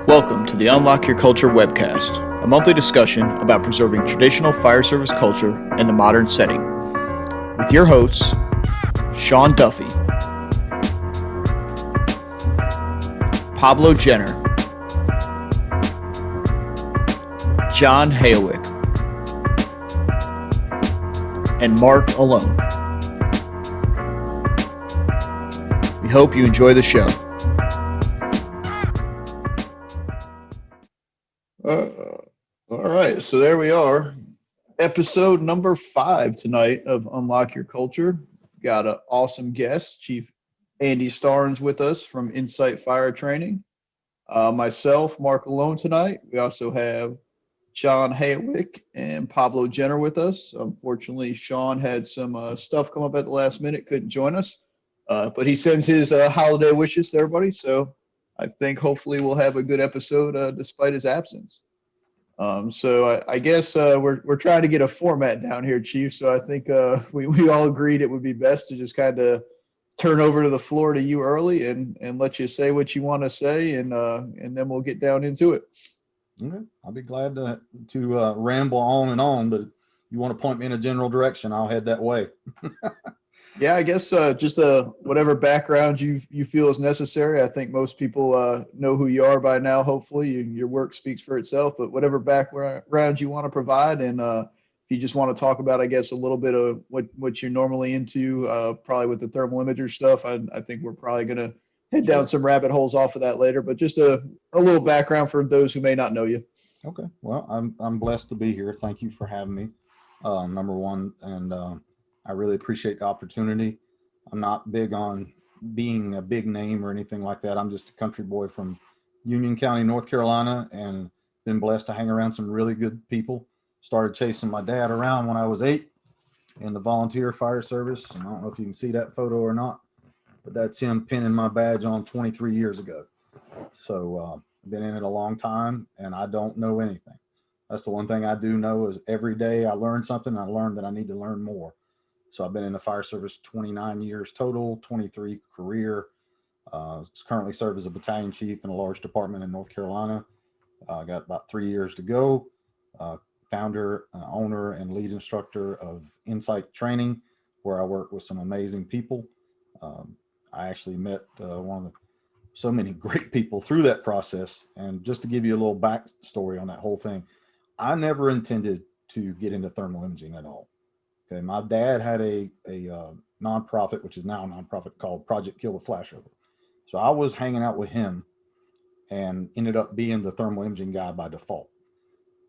Welcome to the Unlock Your Culture webcast, a monthly discussion about preserving traditional fire service culture in the modern setting. With your hosts, Sean Duffy, Pablo Jenner, John Hayowick, and Mark Alone. We hope you enjoy the show. All right, so there we are. Episode number 5 tonight of Unlock Your Culture. Got an awesome guest, Chief Andy Starnes, with us from Insight Fire Training. Myself, Mark Alone tonight. We also have John Hayowick and Pablo Jenner with us. Unfortunately, Sean had some stuff come up at the last minute, couldn't join us, but he sends his holiday wishes to everybody. So I think hopefully we'll have a good episode despite his absence. So I guess we're trying to get a format down here, Chief. So I think we all agreed it would be best to just kind of turn over to the floor to you early and let you say what you want to say, and then we'll get down into it. Okay. I'll be glad to ramble on, but you want to point me in a general direction, I'll head that way. Yeah, I guess just whatever background you feel is necessary. I think most people know who you are by now. Hopefully, your work speaks for itself. But whatever background you want to provide, and if you just want to talk about, I guess, a little bit of what you're normally into, probably with the thermal imager stuff. I think we're probably going to head down some rabbit holes off of that later. But just a little background for those who may not know you. Okay. Well, I'm blessed to be here. Thank you for having me. Number one, and I really appreciate the opportunity. I'm not big on being a big name or anything like that. I'm just a country boy from Union County, North Carolina, and been blessed to hang around some really good people. Started chasing my dad around when I was 8 in the volunteer fire service. And I don't know if you can see that photo or not, but that's him pinning my badge on 23 years ago. So I've been in it a long time, and I don't know anything. That's the one thing I do know is every day I learn something. And I learn that I need to learn more. So I've been in the fire service 29 years total, 23 career. Currently serve as a battalion chief in a large department in North Carolina. Got about 3 years to go. Founder, owner, and lead instructor of Insight Training, where I work with some amazing people. I actually met so many great people through that process. And just to give you a little backstory on that whole thing, I never intended to get into thermal imaging at all. Okay, my dad had a nonprofit, which is now a nonprofit, called Project Kill the Flashover. So I was hanging out with him and ended up being the thermal imaging guy by default.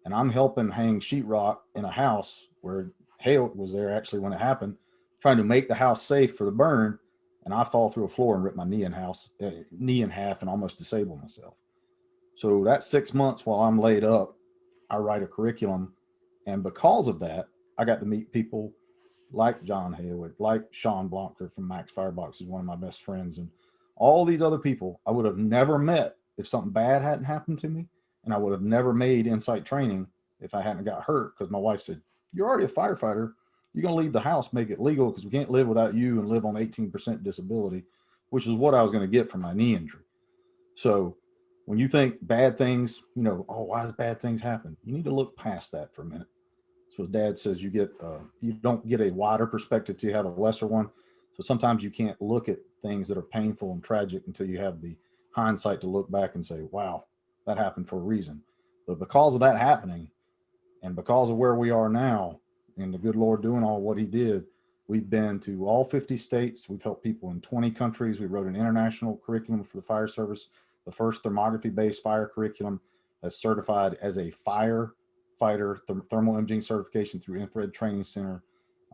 And I'm helping hang sheetrock in a house where hail was there actually when it happened, trying to make the house safe for the burn. And I fall through a floor and rip my knee in half and almost disable myself. So that 6 months while I'm laid up, I write a curriculum. And because of that, I got to meet people like John Hayowick, like Sean Blanker from Max Firebox, who's one of my best friends, and all these other people I would have never met if something bad hadn't happened to me. And I would have never made Insight Training if I hadn't got hurt, because my wife said, "You're already a firefighter. You're going to leave the house, make it legal, because we can't live without you and live on 18% disability," which is what I was going to get from my knee injury. So when you think bad things, oh, why does bad things happen? You need to look past that for a minute. So his dad says you don't get a wider perspective till you have a lesser one. So sometimes you can't look at things that are painful and tragic until you have the hindsight to look back and say, wow, that happened for a reason. But because of that happening, and because of where we are now, and the good Lord doing all what he did, we've been to all 50 states. We've helped people in 20 countries. We wrote an international curriculum for the fire service, the first thermography-based fire curriculum that's certified as a firefighter thermal imaging certification through Infrared Training Center.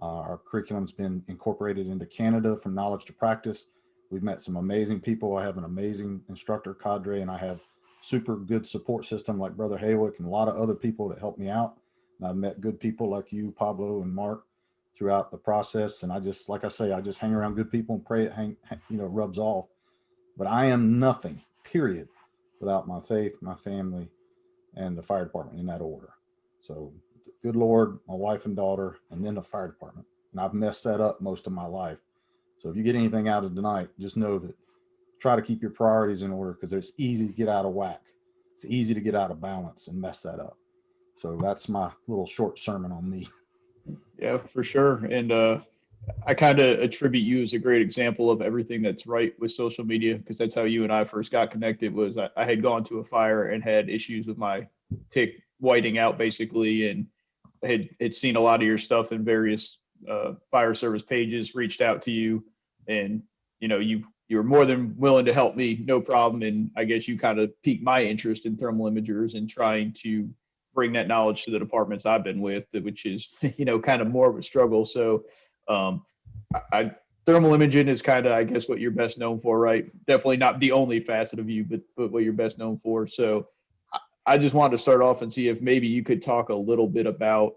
Our curriculum's been incorporated into Canada from knowledge to practice. We've met some amazing people. I have an amazing instructor cadre, and I have super good support system like Brother Haywick and a lot of other people that help me out. And I've met good people like you, Pablo, and Mark throughout the process. And I just, like I say, I just hang around good people and pray it rubs off. But I am nothing, period, without my faith, my family, and the fire department, in that order. So good Lord, my wife and daughter, and then the fire department. And I've messed that up most of my life. So if you get anything out of tonight, just know that try to keep your priorities in order, because it's easy to get out of whack. it's easy to get out of balance and mess that up. So that's my little short sermon on me. Yeah, for sure. And I kind of attribute you as a great example of everything that's right with social media, because that's how you and I first got connected. Was I had gone to a fire and had issues with my tick whiting out basically, and had seen a lot of your stuff in various fire service pages, reached out to you, and you were more than willing to help me, no problem. And I guess you kind of piqued my interest in thermal imagers and trying to bring that knowledge to the departments I've been with, which is kind of more of a struggle. So um, I thermal imaging is kind of, I guess, what you're best known for, right? Definitely not the only facet of you, but what you're best known for. So I just wanted to start off and see if maybe you could talk a little bit about,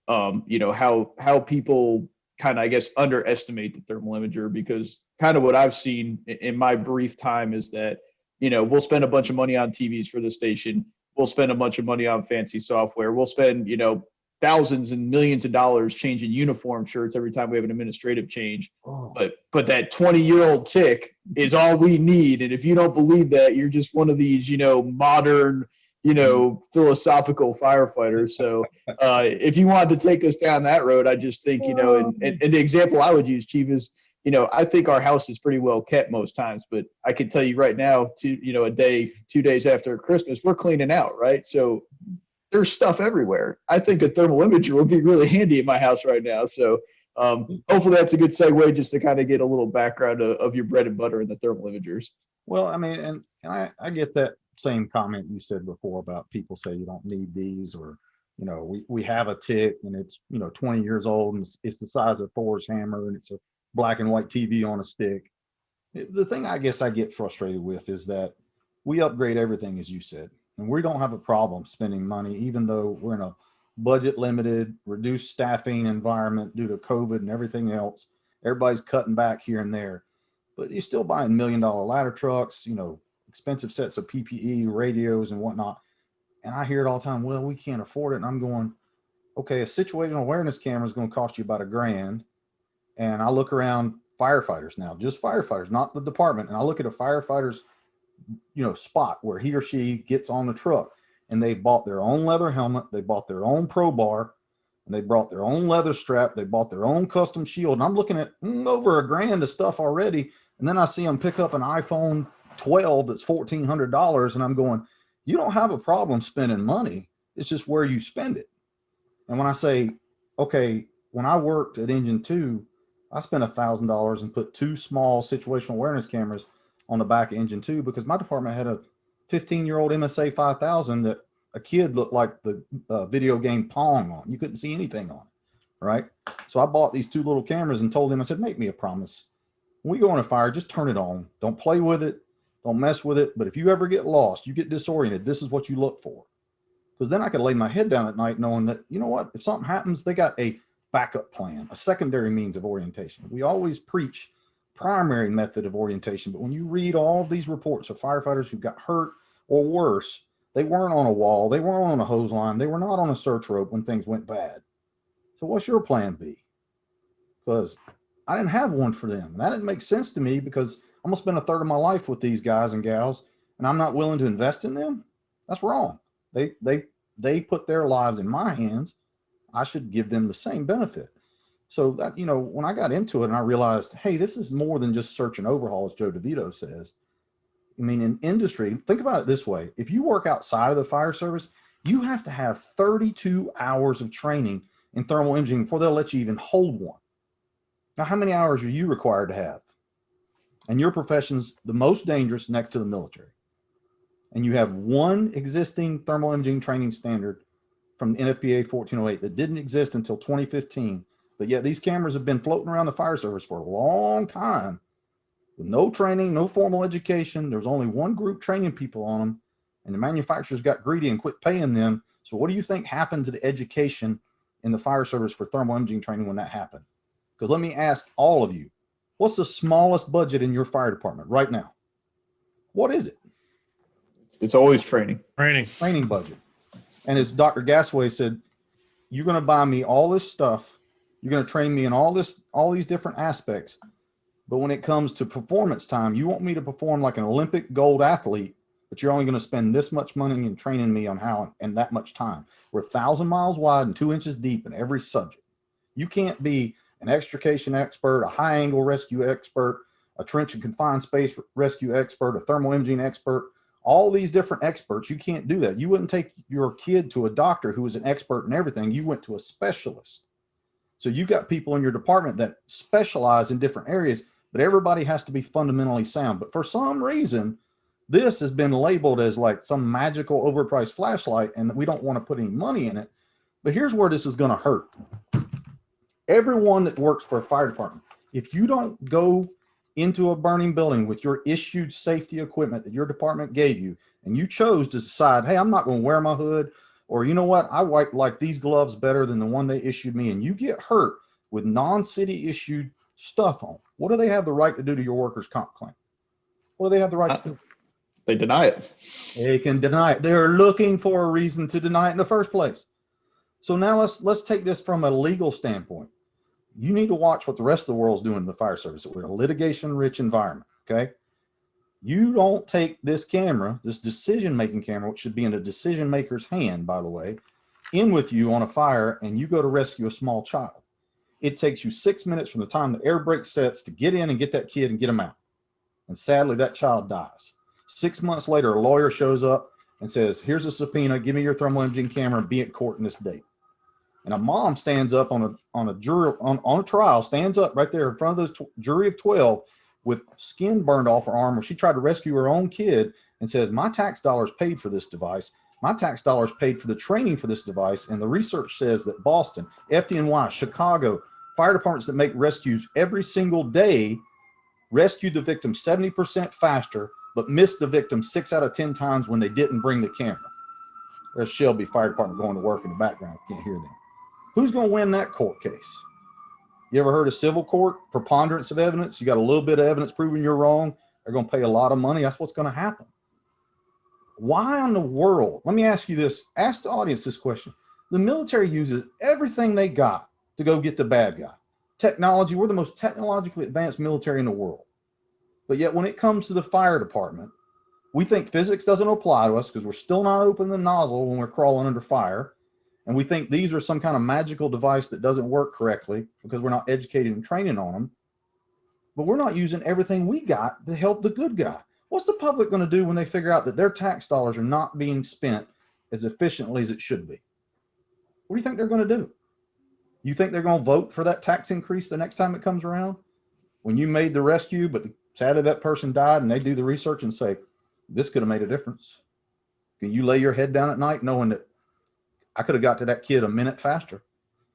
how people kind of, I guess, underestimate the thermal imager, because kind of what I've seen in my brief time is that, we'll spend a bunch of money on TVs for the station. We'll spend a bunch of money on fancy software. We'll spend, thousands and millions of dollars changing uniform shirts every time we have an administrative change. Oh. But that 20-year-old tick is all we need. And if you don't believe that, you're just one of these, modern, philosophical firefighters. So if you wanted to take us down that road, I just think, and the example I would use, Chief, is, I think our house is pretty well kept most times, but I can tell you right now, a day, 2 days after Christmas, we're cleaning out, right? So there's stuff everywhere. I think a thermal imager would be really handy in my house right now. So hopefully that's a good segue just to kind of get a little background of your bread and butter in the thermal imagers. Well, I mean, and I get that same comment you said before about people say you don't need these, or, we have a tick and it's, 20 years old and it's the size of Thor's hammer and it's a black and white TV on a stick. The thing I guess I get frustrated with is that we upgrade everything, as you said, and we don't have a problem spending money, even though we're in a budget limited, reduced staffing environment due to COVID and everything else. Everybody's cutting back here and there, but you're still buying $1 million ladder trucks, expensive sets of PPE, radios and whatnot. And I hear it all the time, well, we can't afford it. And I'm going, okay, a situational awareness camera is going to cost you about $1,000. And I look around firefighters now, just firefighters, not the department. And I look at a firefighter's, spot where he or she gets on the truck, and they bought their own leather helmet. They bought their own pro bar, and they brought their own leather strap. They bought their own custom shield. And I'm looking at over $1,000 of stuff already. And then I see them pick up an iPhone 12 that's $1,400. And I'm going, you don't have a problem spending money. It's just where you spend it. And when I say, okay, when I worked at Engine 2, I spent $1,000 and put 2 small situational awareness cameras on the back of Engine 2 because my department had a 15-year-old MSA 5000 that a kid looked like the video game Pong on. You couldn't see anything on it, right? So I bought these 2 little cameras and told them, I said, make me a promise. When we go on a fire, just turn it on. Don't play with it. Don't mess with it. But if you ever get lost, you get disoriented, this is what you look for. Because then I could lay my head down at night knowing that, you know what, if something happens, they got a backup plan, a secondary means of orientation. We always preach primary method of orientation, but when you read all of these reports of firefighters who got hurt or worse, they weren't on a wall, they weren't on a hose line, they were not on a search rope when things went bad. So what's your plan B? Because I didn't have one for them. And that didn't make sense to me because I'm gonna spend a third of my life with these guys and gals and I'm not willing to invest in them. That's wrong. They put their lives in my hands. I should give them the same benefit. So that, when I got into it and I realized, hey, this is more than just search and overhaul, as Joe DeVito says. I mean, in industry, think about it this way. If you work outside of the fire service, you have to have 32 hours of training in thermal imaging before they'll let you even hold one. Now, how many hours are you required to have? And your profession's the most dangerous next to the military. And you have one existing thermal imaging training standard from NFPA 1408 that didn't exist until 2015. But yet these cameras have been floating around the fire service for a long time with no training, no formal education. There's only one group training people on them, and the manufacturers got greedy and quit paying them. So what do you think happened to the education in the fire service for thermal imaging training when that happened? Because let me ask all of you, what's the smallest budget in your fire department right now? What is it? It's always training. Training budget. And as Dr. Gasway said, you're going to buy me all this stuff. You're going to train me in all these different aspects. But when it comes to performance time, you want me to perform like an Olympic gold athlete. but you're only going to spend this much money in training me on how and that much time. We're 1,000 miles wide and 2 inches deep in every subject. You can't be an extrication expert, a high angle rescue expert, a trench and confined space rescue expert, a thermal imaging expert, all these different experts. You can't do that. You wouldn't take your kid to a doctor who was an expert in everything. You went to a specialist. So you've got people in your department that specialize in different areas, but everybody has to be fundamentally sound. But for some reason, this has been labeled as like some magical overpriced flashlight, and we don't want to put any money in it. But here's where this is going to hurt. Everyone that works for a fire department, if you don't go into a burning building with your issued safety equipment that your department gave you, and you chose to decide, hey, I'm not going to wear my hood, or you know what, I like these gloves better than the one they issued me, and you get hurt with non-city issued stuff on, what do they have the right to do to your workers' comp claim? What do they have the right to do? They deny it. They can deny it. They're looking for a reason to deny it in the first place. So now let's take this from a legal standpoint. You need to watch what the rest of the world's doing in the fire service. We're a litigation-rich environment, okay? You don't take this camera, this decision-making camera, which should be in a decision-maker's hand, by the way, in with you on a fire, and you go to rescue a small child. It takes you 6 minutes from the time the air brake sets to get in and get that kid and get him out. And sadly, that child dies. 6 months later, a lawyer shows up and says, here's a subpoena, give me your thermal imaging camera, and be at court in this date. And a mom stands up on a trial, stands up right there in front of the jury of 12 with skin burned off her arm where she tried to rescue her own kid, and says, my tax dollars paid for this device. My tax dollars paid for the training for this device. And the research says that Boston, FDNY, Chicago, fire departments that make rescues every single day rescued the victim 70% faster, but missed the victim 6 out of 10 times when they didn't bring the camera. There's Shelby Fire Department going to work in the background. Can't hear them. Who's going to win that court case? You ever heard of civil court? Preponderance of evidence. You got a little bit of evidence proving you're wrong. They're going to pay a lot of money. That's what's going to happen. Why in the world? Let me ask you this. Ask the audience this question. The military uses everything they got to go get the bad guy. Technology. We're the most technologically advanced military in the world. But yet when it comes to the fire department, we think physics doesn't apply to us because we're still not opening the nozzle when we're crawling under fire. And we think these are some kind of magical device that doesn't work correctly because we're not educated and training on them. But we're not using everything we got to help the good guy. What's the public going to do when they figure out that their tax dollars are not being spent as efficiently as it should be? What do you think they're going to do? You think they're going to vote for that tax increase the next time it comes around? When you made the rescue, but sadly that person died, and they do the research and say, this could have made a difference. Can you lay your head down at night knowing that I could have got to that kid a minute faster?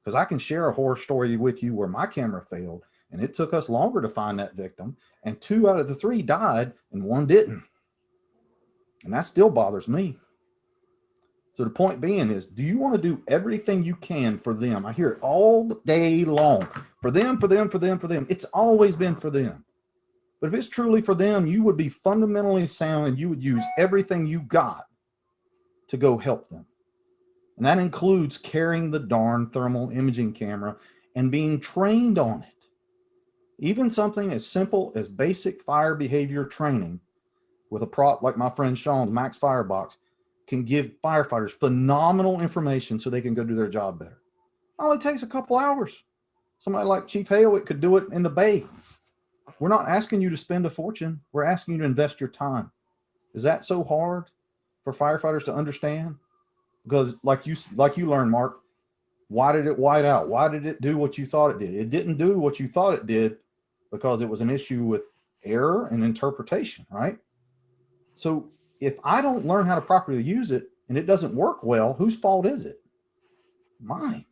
Because I can share a horror story with you where my camera failed and it took us longer to find that victim, and 2 out of the 3 died and 1 didn't. And that still bothers me. So the point being is, do you want to do everything you can for them? I hear it all day long. For them, for them, for them, for them. It's always been for them. But if it's truly for them, you would be fundamentally sound and you would use everything you got to go help them. And that includes carrying the darn thermal imaging camera and being trained on it. Even something as simple as basic fire behavior training with a prop like my friend Sean's Max Firebox can give firefighters phenomenal information so they can go do their job better. It only takes a couple hours. Somebody like Chief Hale could do it in the bay. We're not asking you to spend a fortune. We're asking you to invest your time. Is that so hard for firefighters to understand? Because like you learned, Mark, why did it white out? Why did it do what you thought it did? It didn't do what you thought it did because it was an issue with error and interpretation, right? So if I don't learn how to properly use it and it doesn't work well, whose fault is it? Mine.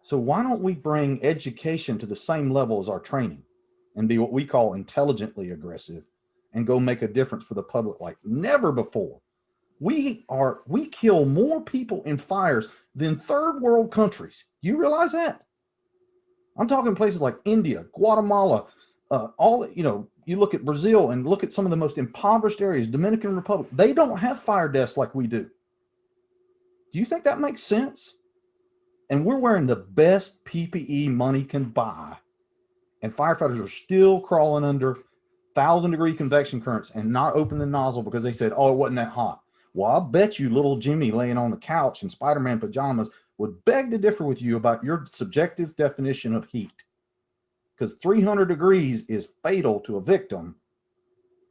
So why don't we bring education to the same level as our training and be what we call intelligently aggressive and go make a difference for the public like never before? We kill more people in fires than third world countries. You realize that? I'm talking places like India, Guatemala, you look at Brazil and look at some of the most impoverished areas, Dominican Republic, they don't have fire deaths like we do. Do you think that makes sense? And we're wearing the best PPE money can buy, and firefighters are still crawling under 1,000-degree convection currents and not open the nozzle because they said, oh, it wasn't that hot. Well, I bet you little Jimmy laying on the couch in Spider-Man pajamas would beg to differ with you about your subjective definition of heat. Because 300 degrees is fatal to a victim,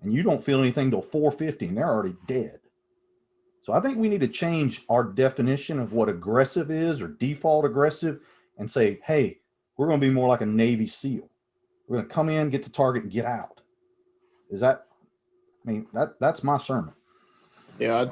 and you don't feel anything till 450, and they're already dead. So I think we need to change our definition of what aggressive is, or default aggressive, and say, hey, we're going to be more like a Navy SEAL. We're going to come in, get the target, and get out. Is that, I mean, that's my sermon. Yeah,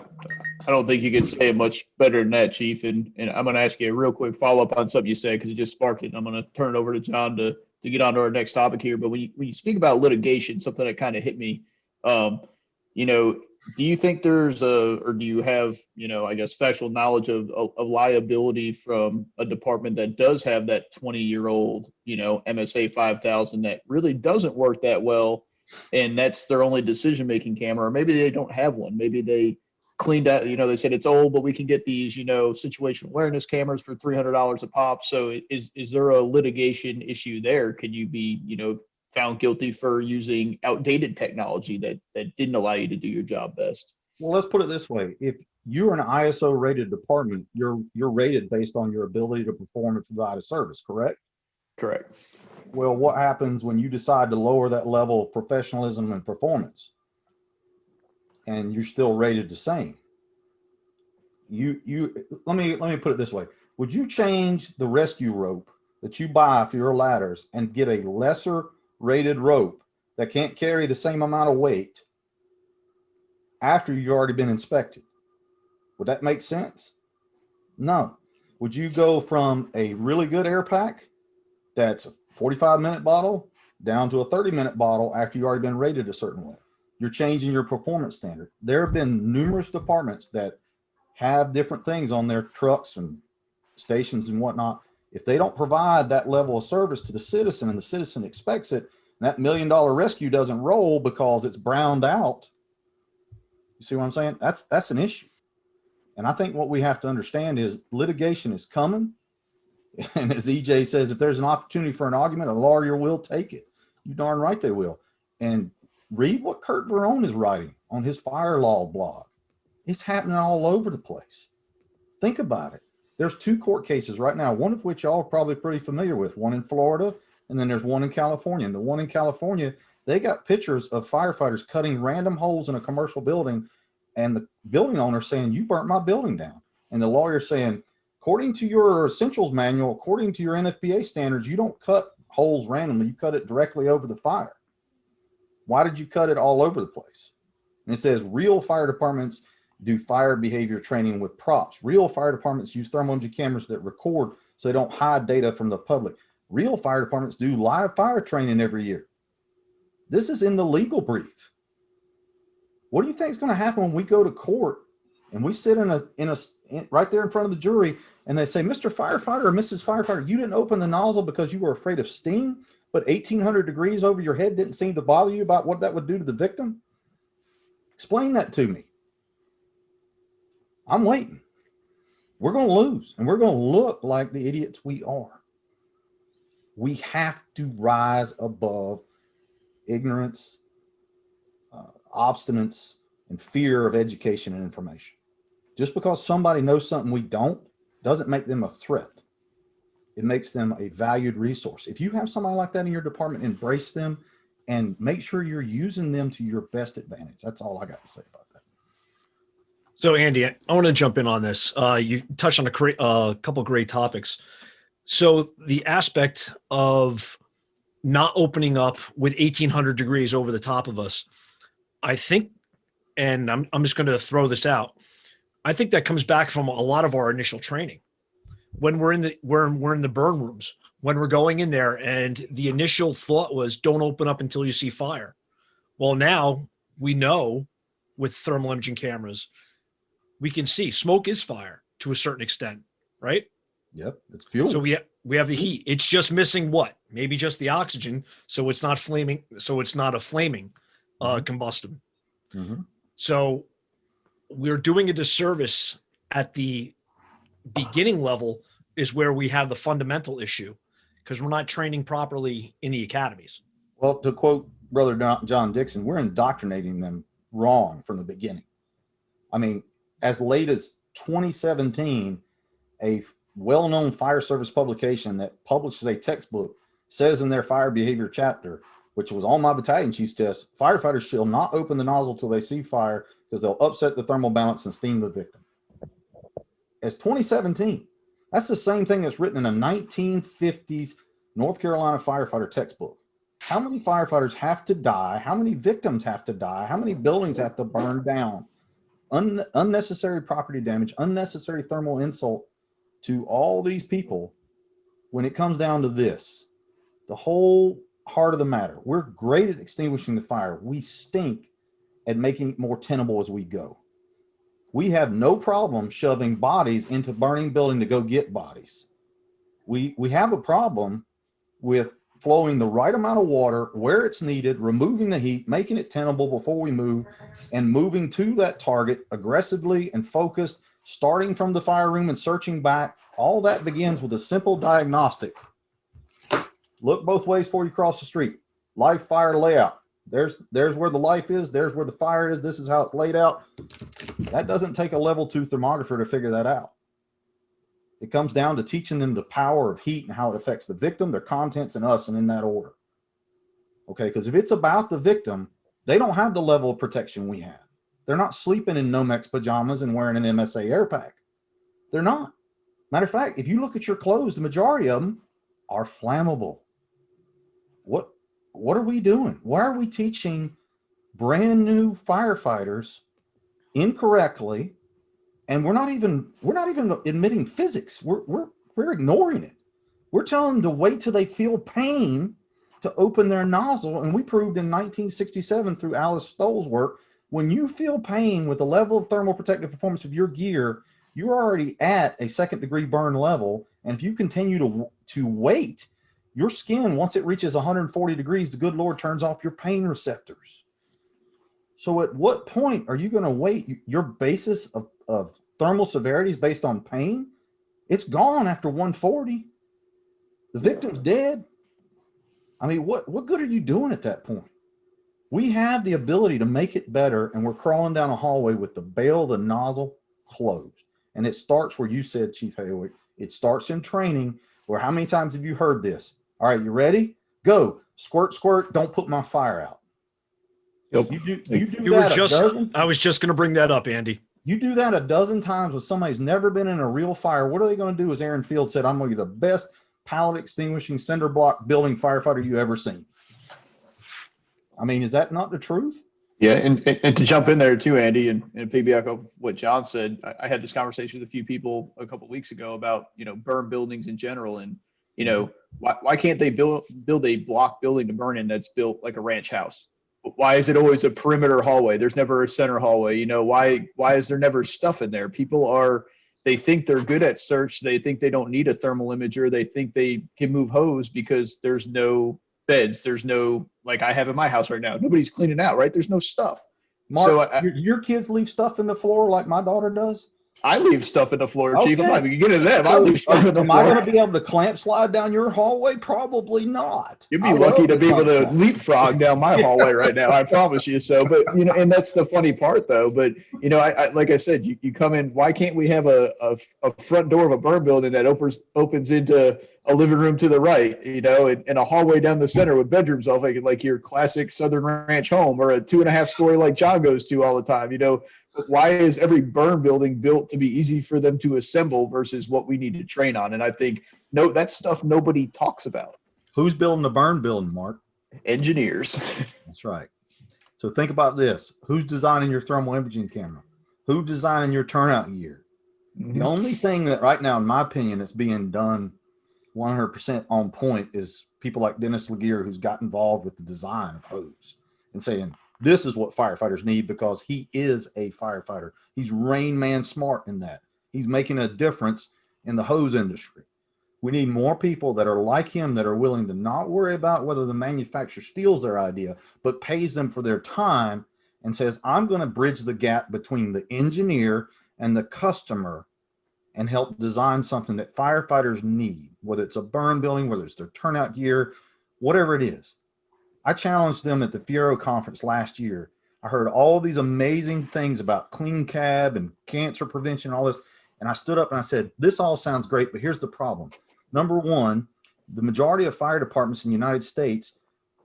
I don't think you can say it much better than that, Chief. And I'm going to ask you a real quick follow up on something you said because it just sparked it. And I'm going to turn it over to John to get on to our next topic here. But when you speak about litigation, something that kind of hit me, you know, do you think there's or do you have, you know, I guess factual knowledge of liability from a department that does have that 20-year-old, you know, MSA 5000 that really doesn't work that well, and that's their only decision-making camera, or maybe they don't have one. Maybe they cleaned out, you know, they said it's old, but we can get these, you know, situational awareness cameras for $300 a pop. So is there a litigation issue there? Can you be, you know, found guilty for using outdated technology that didn't allow you to do your job best? Well, let's put it this way. If you're an ISO rated department, you're rated based on your ability to perform and provide a service, correct? Correct. Well, what happens when you decide to lower that level of professionalism and performance and you're still rated the same? Let me put it this way. Would you change the rescue rope that you buy for your ladders and get a lesser rated rope that can't carry the same amount of weight after you've already been inspected? Would that make sense? No. Would you go from a really good air pack that's a 45-minute bottle down to a 30-minute bottle after you've already been rated a certain way? You're changing your performance standard. There have been numerous departments that have different things on their trucks and stations and whatnot. If they don't provide that level of service to the citizen and the citizen expects it, and that $1 million rescue doesn't roll because it's browned out, you see what I'm saying? That's an issue. And I think what we have to understand is litigation is coming. And as EJ says, if there's an opportunity for an argument, a lawyer will take it. You darn right they will. And read what Kurt Verone is writing on his fire law blog. It's happening all over the place. Think about it. There's 2 court cases right now, one of which y'all are probably pretty familiar with, one in Florida, and then there's one in California. And the one in California, they got pictures of firefighters cutting random holes in a commercial building, and the building owner saying, you burnt my building down. And the lawyer saying, according to your essentials manual, according to your NFPA standards, you don't cut holes randomly. You cut it directly over the fire. Why did you cut it all over the place? And it says real fire departments do fire behavior training with props. Real fire departments use thermal imaging cameras that record so they don't hide data from the public. Real fire departments do live fire training every year. This is in the legal brief. What do you think is going to happen when we go to court and we sit right there in front of the jury and they say, Mr. Firefighter or Mrs. Firefighter, you didn't open the nozzle because you were afraid of steam, but 1,800 degrees over your head didn't seem to bother you about what that would do to the victim? Explain that to me. I'm waiting. We're going to lose, and we're going to look like the idiots we are. We have to rise above ignorance, obstinance, and fear of education and information. Just because somebody knows something we don't doesn't make them a threat. It makes them a valued resource. If you have somebody like that in your department, embrace them and make sure you're using them to your best advantage. That's all I got to say about that. So, Andy, I want to jump in on this. You touched on a couple of great topics. So the aspect of not opening up with 1,800 degrees over the top of us, I think, and I'm just going to throw this out, I think that comes back from a lot of our initial training. When we're in the burn rooms, when we're going in there, and the initial thought was, don't open up until you see fire. Well, now we know with thermal imaging cameras, we can see smoke is fire to a certain extent, right? Yep, it's fuel. So we have the heat. It's just missing what? Maybe just the oxygen, so it's not flaming. So it's not a flaming combustion. Mm-hmm. So we're doing a disservice at the beginning level is where we have the fundamental issue because we're not training properly in the academies. Well, to quote Brother John Dixon, we're indoctrinating them wrong from the beginning. I mean, as late as 2017, a well-known fire service publication that publishes a textbook says in their fire behavior chapter, which was on my battalion chief's test, firefighters shall not open the nozzle till they see fire because they'll upset the thermal balance and steam the victim. As 2017, that's the same thing that's written in a 1950s North Carolina firefighter textbook. How many firefighters have to die? How many victims have to die? How many buildings have to burn down? Unnecessary property damage, unnecessary thermal insult to all these people. When it comes down to this, the whole heart of the matter, we're great at extinguishing the fire. We stink at making it more tenable as we go. We have no problem shoving bodies into burning building to go get bodies. We have a problem with flowing the right amount of water where it's needed, removing the heat, making it tenable before we move, and moving to that target aggressively and focused, starting from the fire room and searching back. All that begins with a simple diagnostic. Look both ways before you cross the street. Life, fire, layout. There's where the life is. There's where the fire is. This is how it's laid out. That doesn't take a level 2 thermographer to figure that out. It comes down to teaching them the power of heat and how it affects the victim, their contents, and us, and in that order. Okay, because if it's about the victim, they don't have the level of protection we have. They're not sleeping in Nomex pajamas and wearing an MSA air pack. They're not. Matter of fact, if you look at your clothes, the majority of them are flammable. What are we doing? Why are we teaching brand new firefighters incorrectly? And we're not even admitting physics. We're ignoring it. We're telling them to wait till they feel pain to open their nozzle. And we proved in 1967 through Alice Stoll's work, when you feel pain with the level of thermal protective performance of your gear, you're already at a 2nd degree burn level. And if you continue to wait, your skin, once it reaches 140 degrees, the good Lord turns off your pain receptors. So at what point are you going to wait? Your basis of thermal severity is based on pain. It's gone after 140. The victim's dead. I mean, what good are you doing at that point? We have the ability to make it better, and we're crawling down a hallway with the bail of the nozzle closed. And it starts where you said, Chief Haywick, it starts in training, where how many times have you heard this? All right, you ready? Go. Squirt, squirt, don't put my fire out. Yep. You do that a dozen. I was just going to bring that up, Andy. You do that a dozen times with somebody who's never been in a real fire. What are they going to do? As Aaron Field said, I'm going to be the best pallet extinguishing cinder block building firefighter you ever seen. I mean, is that not the truth? Yeah, and to jump in there too, Andy, and piggyback off what John said, I had this conversation with a few people a couple of weeks ago about, burn buildings in general, and why can't they build a block building to burn in that's built like a ranch house? Why is it always a perimeter hallway? There's never a center hallway. Why is there never stuff in there? They think they're good at search. They think they don't need a thermal imager. They think they can move hose because there's no beds. There's no, like I have in my house right now, nobody's cleaning out, right? There's no stuff. Mark, so your kids leave stuff in the floor like my daughter does? I leave stuff in the floor, okay. Chief. I'm not even getting to them. I leave stuff in the floor. Am I going to be able to clamp slide down your hallway? Probably not. You'd be lucky to be able to leapfrog down my hallway right now. I promise you. So, but and that's the funny part, though. But I like I said, you come in. Why can't we have a front door of a burn building that opens into a living room to the right, and a hallway down the center with bedrooms all like your classic Southern Ranch home, or a 2.5 story like John goes to all the time, Why is every burn building built to be easy for them to assemble versus what we need to train on? And I think that's stuff nobody talks about. Who's building the burn building, Mark? Engineers. That's right. So think about this. Who's designing your thermal imaging camera? Who's designing your turnout gear? Mm-hmm. The only thing that right now, in my opinion, that's being done 100% on point is people like Dennis Laguerre, who's got involved with the design of hose and saying, this is what firefighters need, because he is a firefighter. He's Rain Man smart in that. He's making a difference in the hose industry. We need more people that are like him, that are willing to not worry about whether the manufacturer steals their idea, but pays them for their time and says, I'm going to bridge the gap between the engineer and the customer and help design something that firefighters need, whether it's a burn building, whether it's their turnout gear, whatever it is. I challenged them at the Fiero conference last year. I heard all these amazing things about clean cab and cancer prevention and all this. And I stood up and I said, this all sounds great, but here's the problem. Number one, the majority of fire departments in the United States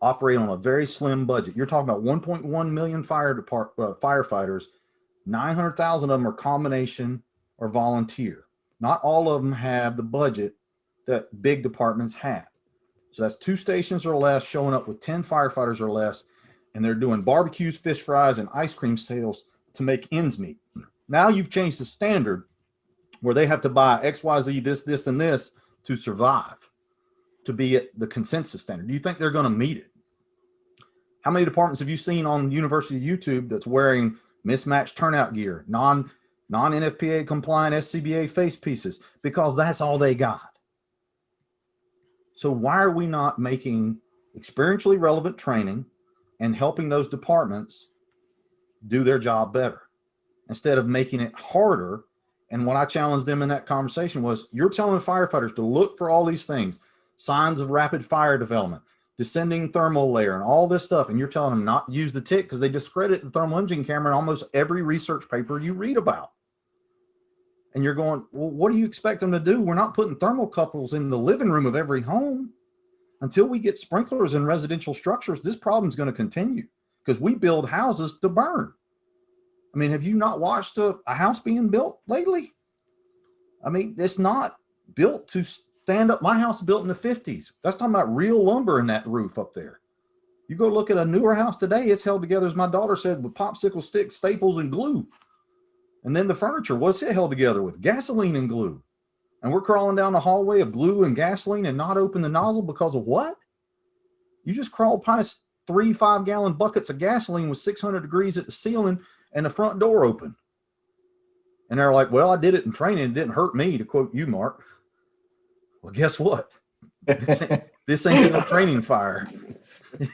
operate on a very slim budget. You're talking about 1.1 million firefighters. 900,000 of them are combination or volunteer. Not all of them have the budget that big departments have. So that's 2 stations or less showing up with 10 firefighters or less, and they're doing barbecues, fish fries, and ice cream sales to make ends meet. Now you've changed the standard where they have to buy XYZ, this, and this to survive, to be at the consensus standard. Do you think they're going to meet it? How many departments have you seen on University YouTube that's wearing mismatched turnout gear, non-NFPA compliant SCBA face pieces, because that's all they got? So why are we not making experientially relevant training and helping those departments do their job better instead of making it harder? And what I challenged them in that conversation was, you're telling firefighters to look for all these things, signs of rapid fire development, descending thermal layer, and all this stuff. And you're telling them not to use the TIC because they discredit the thermal imaging camera in almost every research paper you read about. And you're going, well, what do you expect them to do? We're not putting thermocouples in the living room of every home. Until we get sprinklers in residential structures, this problem is going to continue because we build houses to burn. I mean, have you not watched a house being built lately? I mean, it's not built to stand up. My house is built in the 50s. That's talking about real lumber in that roof up there. You go look at a newer house today, it's held together, as my daughter said, with popsicle sticks, staples, and glue. And then the furniture, what's it held together with? Gasoline and glue. And we're crawling down the hallway of glue and gasoline and not open the nozzle because of what? You just crawled past 3 5-gallon buckets of gasoline with 600 degrees at the ceiling and the front door open. And they're like, well, I did it in training. It didn't hurt me, to quote you, Mark. Well, guess what? This ain't no training fire.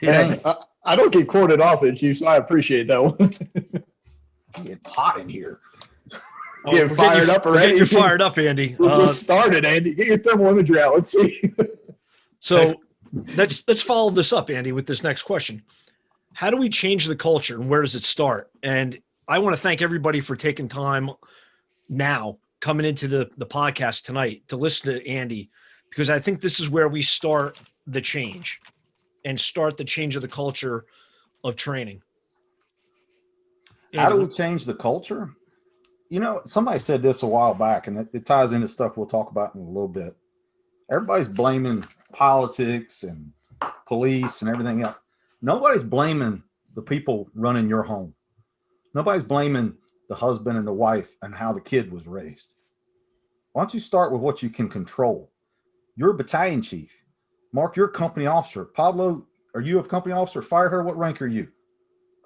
Man, I don't get quoted often, Chief, so I appreciate that one. It's hot in here. Get fired up already. Getting you fired up, Andy. We just started, Andy. Get your thermal imagery out. Let's see. So let's follow this up, Andy, with this next question. How do we change the culture and where does it start? And I want to thank everybody for taking time now coming into the podcast tonight to listen to Andy, because I think this is where we start the change and start the change of the culture of training. How do we change the culture? You know, somebody said this a while back, and it ties into stuff we'll talk about in a little bit. Everybody's blaming politics and police and everything else. Nobody's blaming the people running your home. Nobody's blaming the husband and the wife and how the kid was raised. Why don't you start with what you can control? You're a battalion chief. Mark, you're a company officer. Pablo, are you a company officer? Firefighter, what rank are you?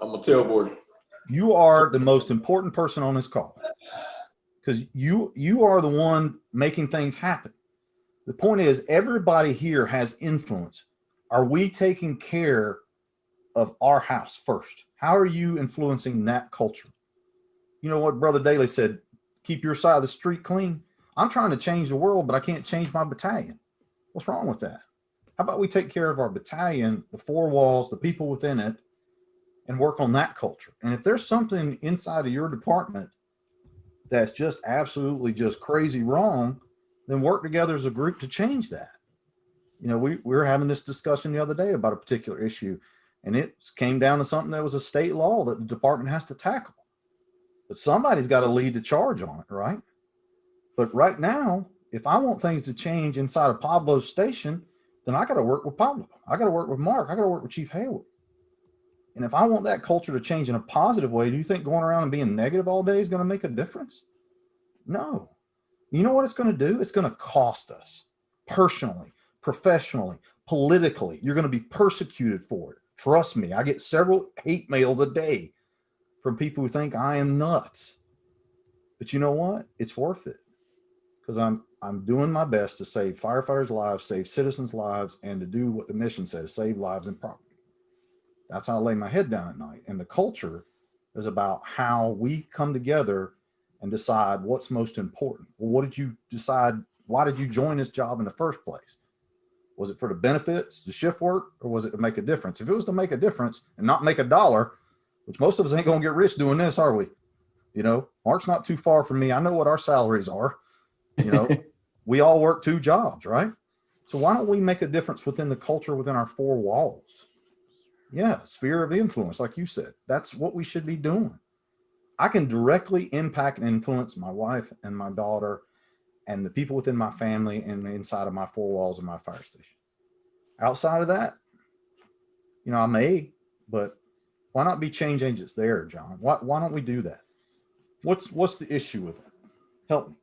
I'm a tailboard. You are the most important person on this call because you are the one making things happen. The point is, everybody here has influence. Are we taking care of our house first? How are you influencing that culture? You know what Brother Daly said, keep your side of the street clean. I'm trying to change the world, but I can't change my battalion. What's wrong with that? How about we take care of our battalion, the 4 walls, the people within it, and work on that culture? And if there's something inside of your department that's just absolutely just crazy wrong, then work together as a group to change that. You know, we were having this discussion the other day about a particular issue, and it came down to something that was a state law that the department has to tackle. But somebody's got to lead the charge on it, right? But right now, if I want things to change inside of Pablo's station, then I got to work with Pablo. I got to work with Mark. I got to work with Chief Haywood. And if I want that culture to change in a positive way, do you think going around and being negative all day is going to make a difference? No. You know what it's going to do? It's going to cost us personally, professionally, politically. You're going to be persecuted for it. Trust me, I get several hate mails a day from people who think I am nuts. But you know what? It's worth it because I'm doing my best to save firefighters' lives, save citizens' lives, and to do what the mission says, save lives and property. That's how I lay my head down at night. And the culture is about how we come together and decide what's most important. Well, what did you decide? Why did you join this job in the first place? Was it for the benefits, the shift work, or was it to make a difference? If it was to make a difference and not make $1, which most of us ain't going to get rich doing this, are we? You know, Mark's not too far from me. I know what our salaries are. You know, we all work 2 jobs, right? So why don't we make a difference within the culture, within our 4 walls? Yeah, sphere of influence, like you said. That's what we should be doing. I can directly impact and influence my wife and my daughter and the people within my family and inside of my 4 walls of my fire station. Outside of that, you know, I may, but why not be change agents there, John? Why don't we do that? What's the issue with it? Help me.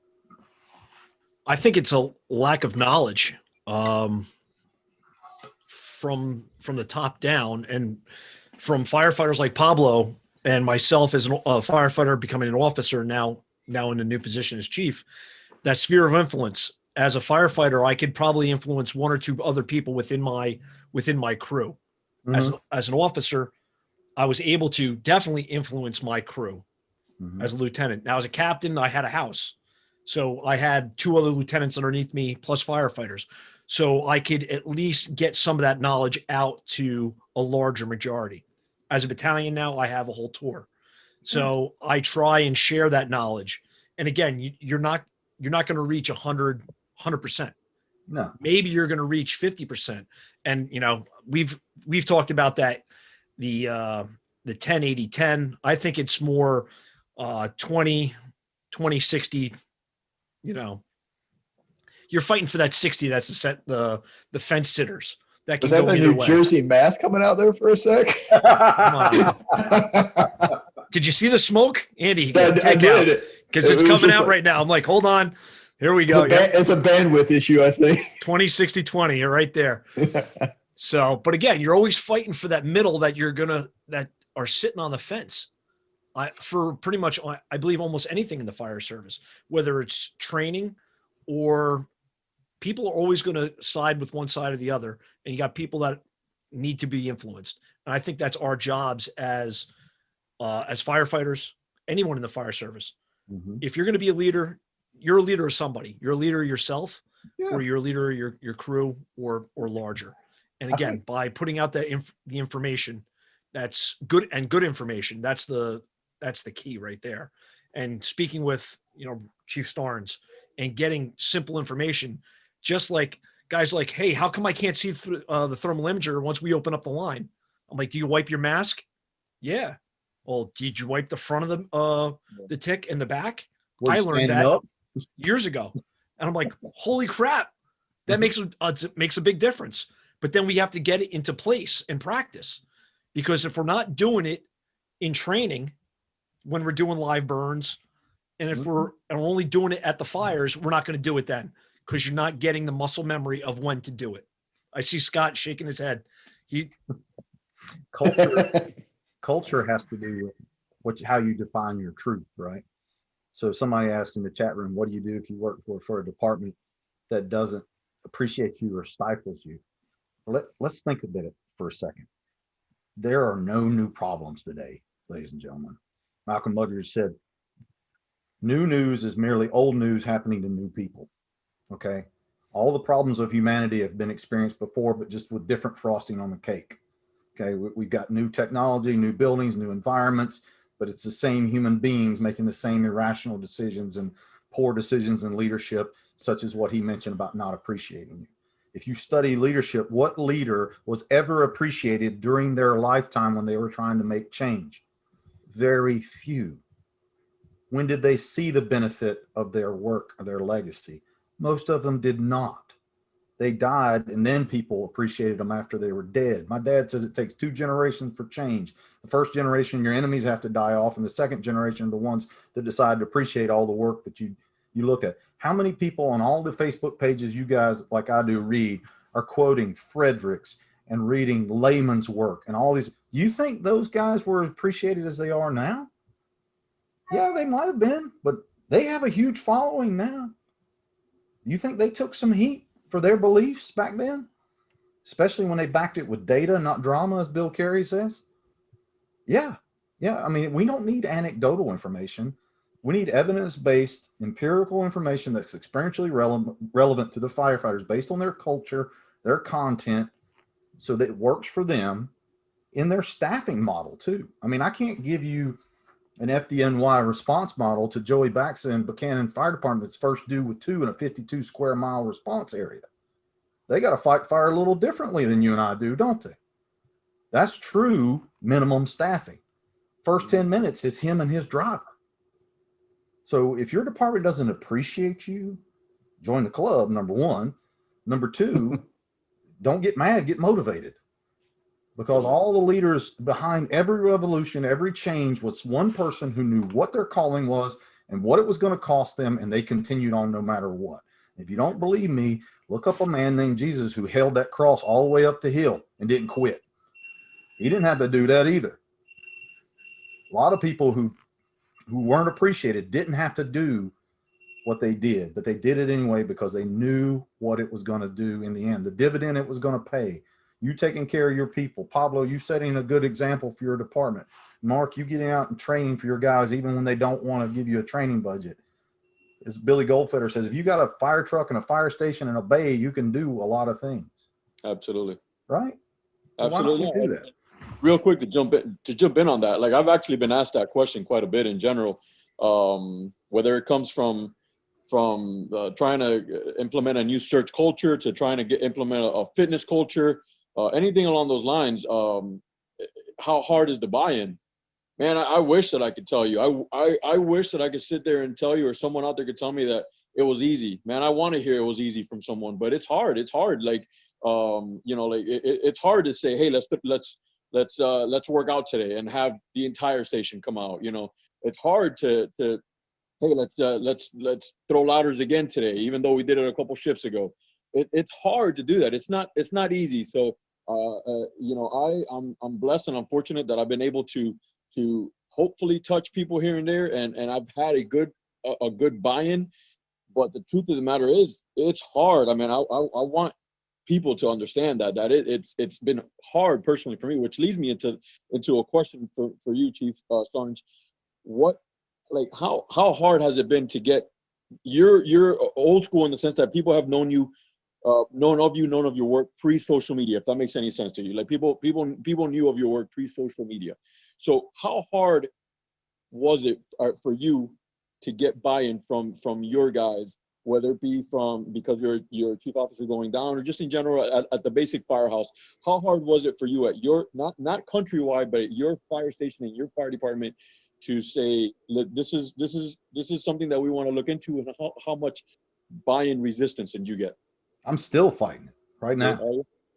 I think it's a lack of knowledge from the top down, and from firefighters like Pablo and myself as a firefighter becoming an officer now in a new position as chief. That sphere of influence as a firefighter, I could probably influence 1 or 2 other people within my crew. Mm-hmm. As an officer, I was able to definitely influence my crew. Mm-hmm. As a lieutenant. Now, as a captain, I had a house. So I had 2 other lieutenants underneath me, plus firefighters. So I could at least get some of that knowledge out to a larger majority. As a battalion now, I have a whole tour. So I try and share that knowledge. And again, you're not going to reach 100%. No. Maybe you're going to reach 50%. And, you know, we've talked about that, the 10-80-10. I think it's more 20-60, you know, you're fighting for that 60. That's the fence sitters. That can Was that go the either New way. Jersey math coming out there for a sec? Come on. Did you see the smoke? Andy, I take did. out, because It it's was coming just out like- right now. I'm like, hold on. Here we go. It's a bandwidth issue, I think. 20-60-20. You're right there. So, but again, you're always fighting for that middle that that are sitting on the fence. For pretty much, I believe, almost anything in the fire service, whether it's training or people are always going to side with one side or the other. And you got people that need to be influenced. And I think that's our jobs as firefighters, anyone in the fire service. Mm-hmm. If you're going to be a leader, you're a leader of somebody. You're a leader of yourself, Yeah. or you're a leader of your crew or larger. And again, by putting out the information, that's good information. That's the key right there. And speaking with, you know, Chief Starnes and getting simple information, just like guys like, hey, how come I can't see through the thermal imager once we open up the line? I'm like, do you wipe your mask? Yeah. Well, did you wipe the front of the tick and the back? I learned that years ago. And I'm like, holy crap, that makes a big difference. But then we have to get it into place and practice, because if we're not doing it in training, when we're doing live burns, and if we're only doing it at the fires, we're not going to do it then, because you're not getting the muscle memory of when to do it. I see Scott shaking his head. Culture has to do with how you define your truth, right? So somebody asked in the chat room, what do you do if you work for a department that doesn't appreciate you or stifles you? Let's think about it for a second. There are no new problems today, ladies and gentlemen. Malcolm Muggeridge said, new news is merely old news happening to new people. Okay. All the problems of humanity have been experienced before, but just with different frosting on the cake. Okay. We've got new technology, new buildings, new environments, but it's the same human beings making the same irrational decisions and poor decisions in leadership, such as what he mentioned about not appreciating you. If you study leadership, what leader was ever appreciated during their lifetime when they were trying to make change? Very few. When did they see the benefit of their work or their legacy? Most of them did not. They died, and then people appreciated them after they were dead. My dad says it takes 2 generations for change. The first generation, your enemies have to die off, and the second generation are the ones that decide to appreciate all the work that you look at. How many people on all the Facebook pages you guys, like I do, read are quoting Fredericks and reading Layman's work and all these? You think those guys were appreciated as they are now? Yeah, they might have been, but they have a huge following now. You think they took some heat for their beliefs back then? Especially when they backed it with data, not drama, as Bill Carey says. Yeah. I mean, we don't need anecdotal information. We need evidence-based empirical information that's experientially relevant to the firefighters based on their culture, their content so that it works for them in their staffing model too. I mean, I can't give you an FDNY response model to Joey Baxa and Buchanan Fire Department that's first due with 2 in a 52 square mile response area. They got to fight fire a little differently than you and I do, don't they? That's true minimum staffing. First 10 minutes is him and his driver. So if your department doesn't appreciate you, join the club, number one. Number two, don't get mad, get motivated. Because all the leaders behind every revolution, every change was one person who knew what their calling was and what it was going to cost them, and they continued on no matter what. If you don't believe me, look up a man named Jesus who held that cross all the way up the hill and didn't quit. He didn't have to do that either. A lot of people who weren't appreciated didn't have to do what they did, but they did it anyway because they knew what it was going to do in the end, the dividend it was going to pay. You taking care of your people. Pablo, you setting a good example for your department. Mark, you getting out and training for your guys even when they don't want to give you a training budget. As Billy Goldfeder says, if you got a fire truck and a fire station and a bay, you can do a lot of things. Absolutely. Right? So Absolutely. why don't we do that? Real quick to jump in on that. Like, I've actually been asked that question quite a bit in general, whether it comes from trying to implement a new search culture to trying to implement a fitness culture, anything along those lines. How hard is the buy-in? Man, I wish that I could tell you. I wish that I could sit there and tell you, or someone out there could tell me that it was easy. Man, I want to hear it was easy from someone, but it's hard. It's hard. Like, it's hard to say, hey, let's work out today and have the entire station come out. It's hard to hey, let's throw ladders again today, even though we did it a couple shifts ago. It's hard to do that. It's not easy. So I'm blessed and I'm fortunate that I've been able to hopefully touch people here and there, and I've had a good buy-in. But the truth of the matter is, it's hard. I mean, I want people to understand that it's been hard personally for me, which leads me into a question for you, Chief Starnes. How hard has it been to get you're old school in the sense that people have known you, known of your work pre-social media, if that makes any sense to you? Like, people knew of your work pre-social media. So how hard was it for you to get buy-in from your guys, whether it be because you're chief officer going down, or just in general at the basic firehouse? How hard was it for you at your not countrywide, but at your fire station and your fire department to say, look, this is something that we want to look into, and how much buy-in resistance did you get? I'm still fighting it right now.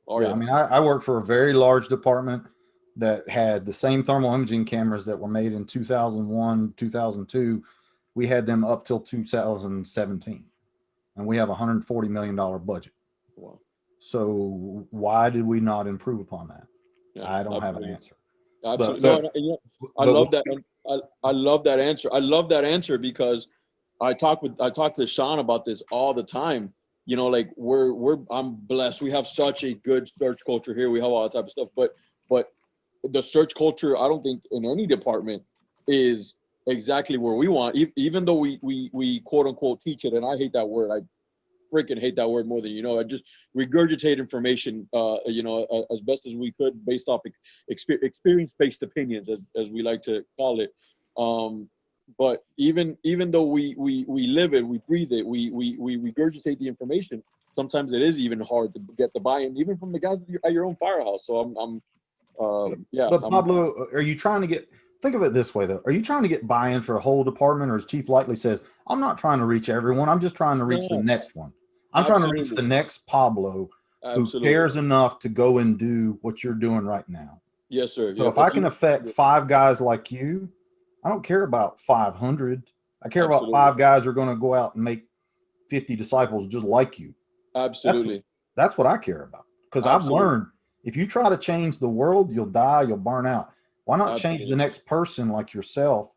Yeah. I mean, I work for a very large department that had the same thermal imaging cameras that were made in 2001, 2002. We had them up till 2017, and we have a $140 million budget. Wow. So why did we not improve upon that? Yeah, I don't have an answer. Absolutely. I love that. I love that answer. I love that answer because I talk to Sean about this all the time. Like, I'm blessed. We have such a good search culture here. We have all that type of stuff, but the search culture, I don't think in any department is exactly where we want, even though we quote unquote teach it. And I hate that word. I freaking hate that word more than I just regurgitate information, as best as we could based off experience-based opinions, as we like to call it. But even though we live it, we breathe it, we regurgitate the information, sometimes it is even hard to get the buy-in, even from the guys at your own firehouse. So But Pablo, are you trying to think of it this way though? Are you trying to get buy-in for a whole department, or as Chief Likely says, I'm not trying to reach everyone. I'm just trying to reach the next one. I'm trying to reach the next Pablo who cares enough to go and do what you're doing right now. Yes, sir. So if I can affect 5 guys like you, I don't care about 500. I care about 5 guys who are going to go out and make 50 disciples just like you. Absolutely. That's what I care about. Because I've learned, if you try to change the world, you'll die, you'll burn out. Why not change the next person like yourself,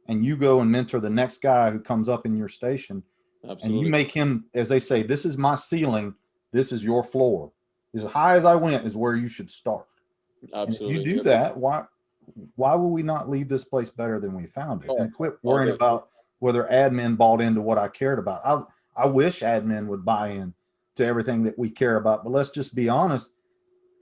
and you go and mentor the next guy who comes up in your station, and you make him, as they say, this is my ceiling, this is your floor. As high as I went is where you should start. Absolutely. And if you do that, why will we not leave this place better than we found it? And quit worrying about whether admin bought into what I cared about. I wish admin would buy in to everything that we care about. But let's just be honest.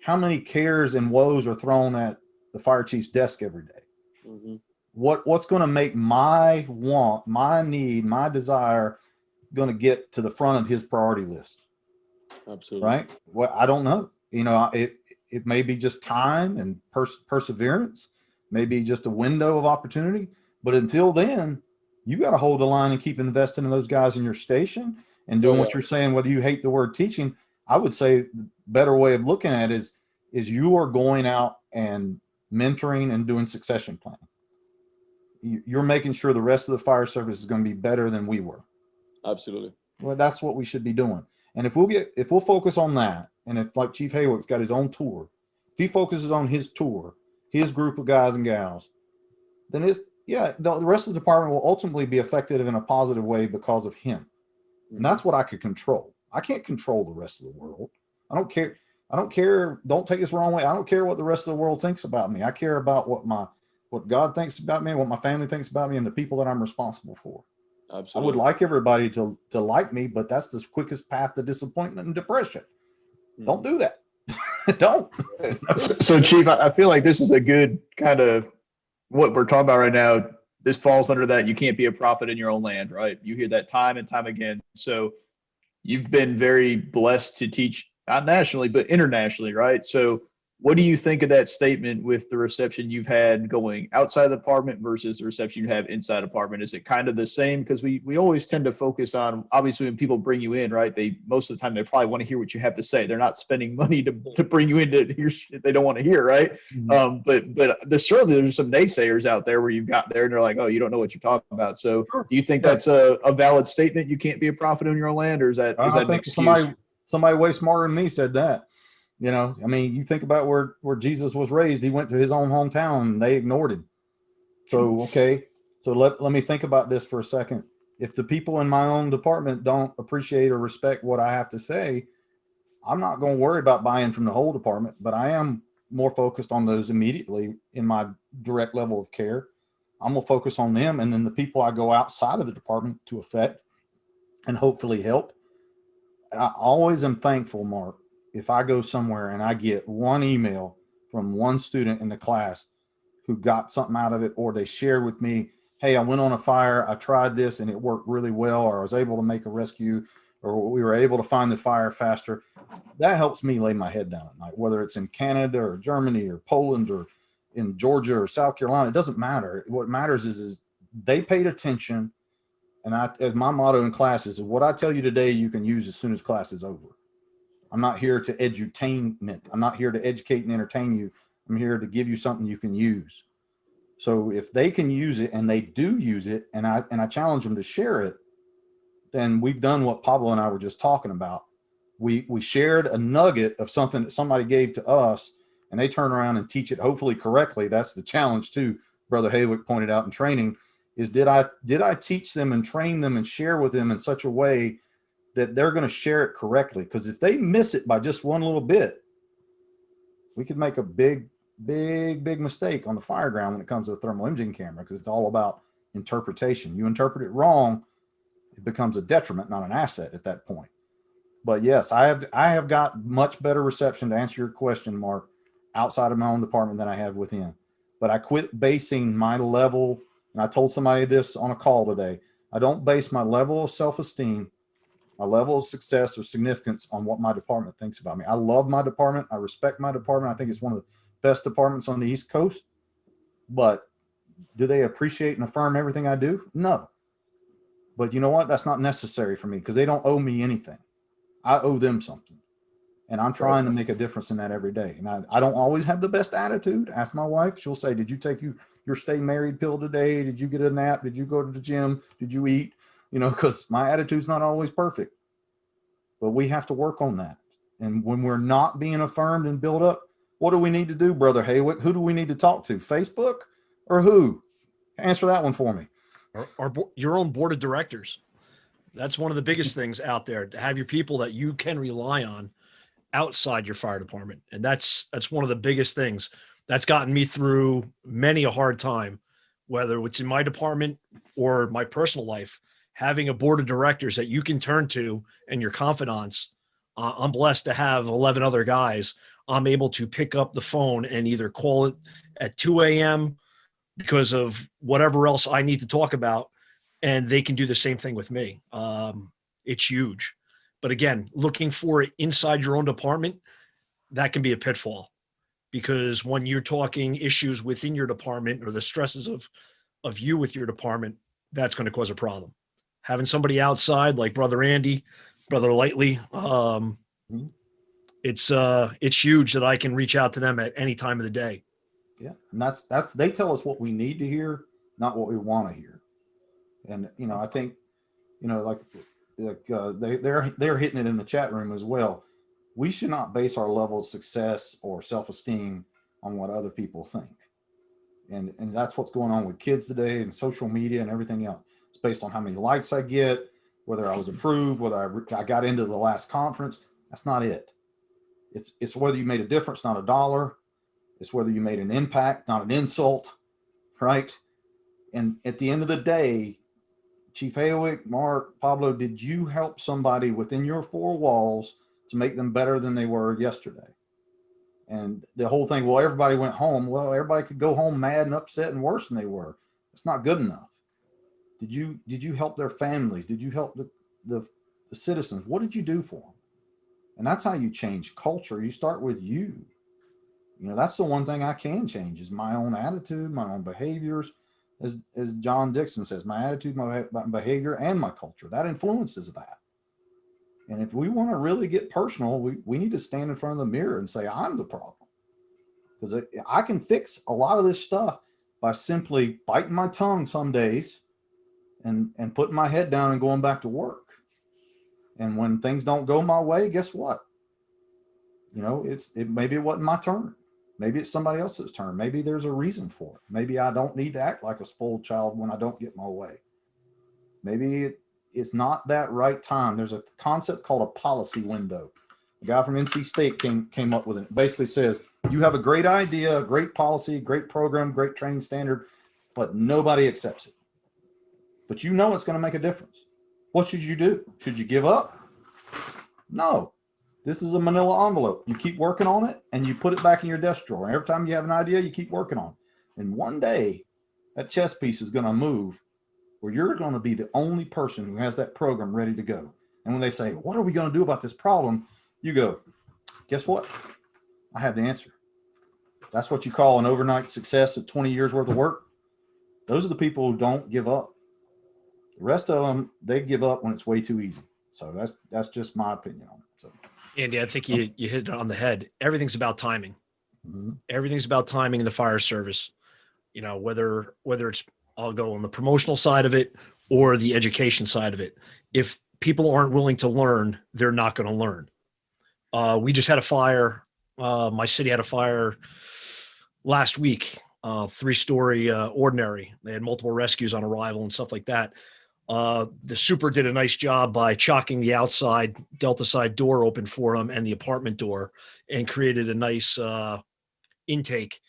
How many cares and woes are thrown at the fire chief's desk every day? Mhm. What's going to make my want, my need, my desire going to get to the front of his priority list? Absolutely. Right? Well, I don't know. You know, it may be just time and perseverance, maybe just a window of opportunity. But until then, you got to hold the line and keep investing in those guys in your station and doing what you're saying. Whether you hate the word teaching, I would say the better way of looking at it is you are going out and mentoring and doing succession planning. You're making sure the rest of the fire service is going to be better than we were. Absolutely. Well, that's what we should be doing. And if we'll focus on that, and if like Chief Haywick's got his own tour, if he focuses on his tour, his group of guys and gals, then the rest of the department will ultimately be affected in a positive way because of him. And that's what I could control. I can't control the rest of the world. I don't care. Don't take this the wrong way. I don't care what the rest of the world thinks about me. I care about what God thinks about me, what my family thinks about me, and the people that I'm responsible for. Absolutely. I would like everybody to like me, but that's the quickest path to disappointment and depression. Don't do that. Don't. So, Chief, I feel like this is a good kind of what we're talking about right now. This falls under that you can't be a prophet in your own land, right? You hear that time and time again. So you've been very blessed to teach not nationally, but internationally, right? So what do you think of that statement with the reception you've had going outside the department versus the reception you have inside the department? Is it kind of the same? Because we always tend to focus on, obviously, when people bring you in, right? Most of the time they probably want to hear what you have to say. They're not spending money to bring you in to hear shit they don't want to hear, right? Mhm. But there's some naysayers out there where you've got there and they're like, oh, you don't know what you're talking about. So do you think that's a valid statement? You can't be a prophet in your own land, or is that I an think excuse? somebody way smarter than me said that. You know, I mean, you think about where Jesus was raised. He went to his own hometown and they ignored him. So, okay. So let me think about this for a second. If the people in my own department don't appreciate or respect what I have to say, I'm not going to worry about buying from the whole department, but I am more focused on those immediately in my direct level of care. I'm going to focus on them. And then the people I go outside of the department to affect and hopefully help. I always am thankful, Mark, if I go somewhere and I get one email from one student in the class who got something out of it, or they shared with me, hey, I went on a fire, I tried this and it worked really well, or I was able to make a rescue, or we were able to find the fire faster. That helps me lay my head down at night, whether it's in Canada or Germany or Poland or in Georgia or South Carolina. It doesn't matter. What matters is they paid attention. And as my motto in class is, what I tell you today, you can use as soon as class is over. I'm not here to edutainment. I'm not here to educate and entertain you. I'm here to give you something you can use. So if they can use it and they do use it, and I challenge them to share it, then we've done what Pablo and I were just talking about. We shared a nugget of something that somebody gave to us, and they turn around and teach it hopefully correctly. That's the challenge too. Brother Haywick pointed out in training is did I teach them and train them and share with them in such a way that they're going to share it correctly? Because if they miss it by just one little bit, we could make a big mistake on the fire ground when it comes to a thermal imaging camera, because it's all about interpretation. You interpret it wrong, it becomes a detriment, not an asset at that point. But yes, I have got much better reception, to answer your question, Mark, outside of my own department than I have within. But I quit basing my level, and I told somebody this on a call today, I don't base my level of self-esteem, my level of success or significance on what my department thinks about me. I love my department. I respect my department. I think it's one of the best departments on the East Coast. But do they appreciate and affirm everything I do? No. But you know what? That's not necessary for me, because they don't owe me anything. I owe them something. And I'm trying to make a difference in that every day. And I don't always have the best attitude. Ask my wife. She'll say, did you take your stay married pill today? Did you get a nap? Did you go to the gym? Did you eat? You know, because my attitude's not always perfect. But we have to work on that. And when we're not being affirmed and built up, what do we need to do, Brother Haywick? Who do we need to talk to? Facebook or who? Answer that one for me. Your own board of directors. That's one of the biggest things out there, to have your people that you can rely on outside your fire department. And that's one of the biggest things that's gotten me through many a hard time, whether it's in my department or my personal life. Having a board of directors that you can turn to and your confidants I'm blessed to have 11 other guys. I'm able to pick up the phone and either call it at 2 a.m. because of whatever else I need to talk about, and they can do the same thing with me. It's huge. But again, looking for it inside your own department, that can be a pitfall, because when you're talking issues within your department or the stresses of you with your department, that's going to cause a problem. Having somebody outside like Brother Andy, Brother Lightly, Mhm. it's huge that I can reach out to them at any time of the day. Yeah, and that's they tell us what we need to hear, not what we want to hear. And I think they're hitting it in the chat room as well. We should not base our level of success or self-esteem on what other people think. And that's what's going on with kids today and social media and everything else. It's based on how many likes I get, whether I was approved, whether I got into the last conference. That's not it. It's whether you made a difference, not a dollar. It's whether you made an impact, not an insult, right? And at the end of the day, Chief Hawick, Mark, Pablo, did you help somebody within your four walls to make them better than they were yesterday? And the whole thing, well, everybody went home. Well, everybody could go home mad and upset and worse than they were. It's not good enough. Did you help their families? Did you help the citizens? What did you do for them? And that's how you change culture. You start with you. That's the one thing I can change is my own attitude, my own behaviors. As John Dixon says, my attitude, my behavior, and my culture, that influences that. And if we want to really get personal, we need to stand in front of the mirror and say, I'm the problem. Because I can fix a lot of this stuff by simply biting my tongue some days and putting my head down and going back to work. And when things don't go my way, guess what? Maybe it wasn't my turn. Maybe it's somebody else's turn. Maybe there's a reason for it. Maybe I don't need to act like a spoiled child when I don't get my way. Maybe it's not that right time. There's a concept called a policy window. A guy from NC State came up with it. It basically says you have a great idea, a great policy, great program, great training standard, but nobody accepts it. But it's going to make a difference. What should you do? Should you give up? No. This is a manila envelope. You keep working on it and you put it back in your desk drawer. And every time you have an idea, you keep working on it. And one day that chess piece is going to move where you're going to be the only person who has that program ready to go. And when they say, what are we going to do about this problem? You go, guess what? I have the answer. That's what you call an overnight success of 20 years worth of work. Those are the people who don't give up. The rest of them, they give up when it's way too easy. So that's just my opinion on it. So, Andy, I think you hit it on the head. Everything's about timing. mm-hmm. Everything's about timing in the fire service. Whether it's, I'll go on the promotional side of it or the education side of it. If people aren't willing to learn, they're not going to learn. We just had a fire. My city had a fire last week, 3-story ordinary. They had multiple rescues on arrival and stuff like that. The super did a nice job by chalking the outside Delta side door open for them and the apartment door and created a nice intake.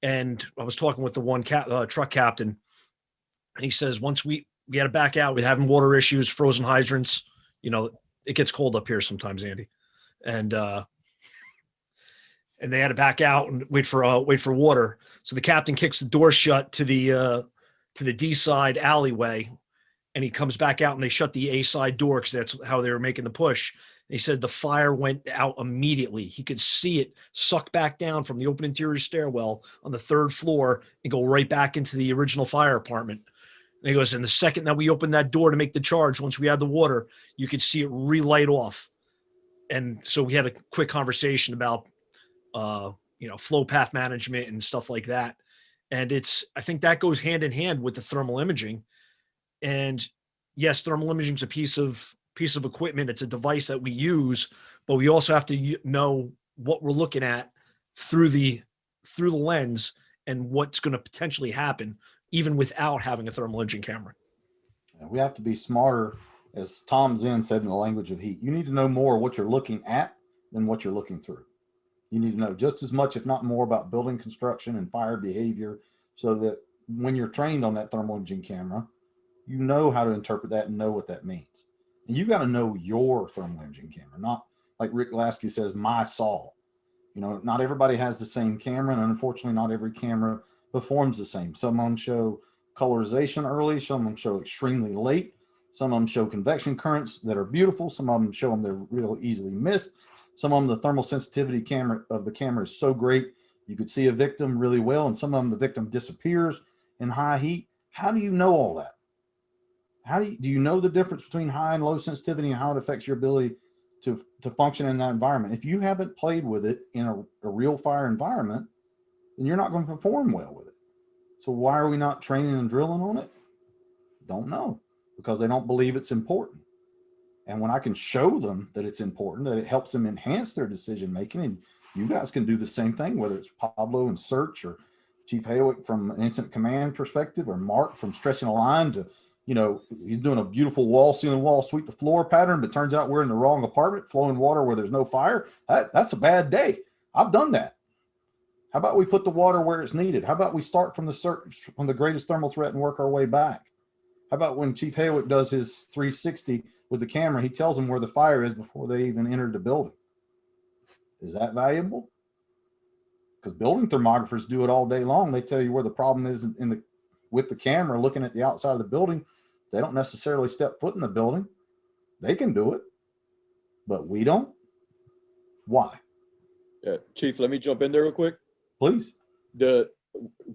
And I was talking with the one truck captain, and he says, once we had to back out, we're having water issues, frozen hydrants. It gets cold up here sometimes, Andy. And they had to back out and wait for water. So the captain kicks the door shut to the D side alleyway, and he comes back out and they shut the A side door because that's how they were making the push. And he said the fire went out immediately. He could see it suck back down from the open interior stairwell on the 3rd floor and go right back into the original fire apartment. And he goes, and the second that we opened that door to make the charge, once we had the water, you could see it relight off. And so we had a quick conversation about, flow path management and stuff like that. And I think that goes hand in hand with the thermal imaging. And yes, thermal imaging is a piece of equipment. It's a device that we use, but we also have to know what we're looking at through the lens and what's going to potentially happen, even without having a thermal imaging camera. We have to be smarter, as Tom Zinn said in the language of heat. You need to know more what you're looking at than what you're looking through. You need to know just as much, if not more, about building construction and fire behavior, so that when you're trained on that thermal imaging camera, you know how to interpret that and know what that means. And you got to know your thermal imaging camera, not like Rick Lasky says, my saw. You know, not everybody has the same camera, and unfortunately not every camera performs the same. Some of them show colorization early, some of them show extremely late, some of them show convection currents that are beautiful, some of them show them they're real easily missed. Some of them, the thermal sensitivity of the camera is so great you could see a victim really well, and some of them the victim disappears in high heat. How do you know all that? How do you know the difference between high and low sensitivity and how it affects your ability to function in that environment? If you haven't played with it in a real fire environment, then you're not going to perform well with it. So why are we not training and drilling on it? Don't know, because they don't believe it's important. And when I can show them that it's important, that it helps them enhance their decision making, and you guys can do the same thing, whether it's Pablo and search, or Chief Haywick from an incident command perspective, or Mark from stretching a line to, you know, he's doing a beautiful wall, ceiling wall, sweep the floor pattern, but turns out we're in the wrong apartment, flowing water where there's no fire. That's a bad day. I've done that. How about we put the water where it's needed? How about we start from the greatest thermal threat and work our way back? How about when Chief Haywick does his 360 with the camera, he tells them where the fire is before they even entered the building? Is that valuable? Because building thermographers do it all day long. They tell you where the problem is with the camera looking at the outside of the building. They don't necessarily step foot in the building. They can do it, but we don't. Why? Yeah, Chief, let me jump in there real quick. Please.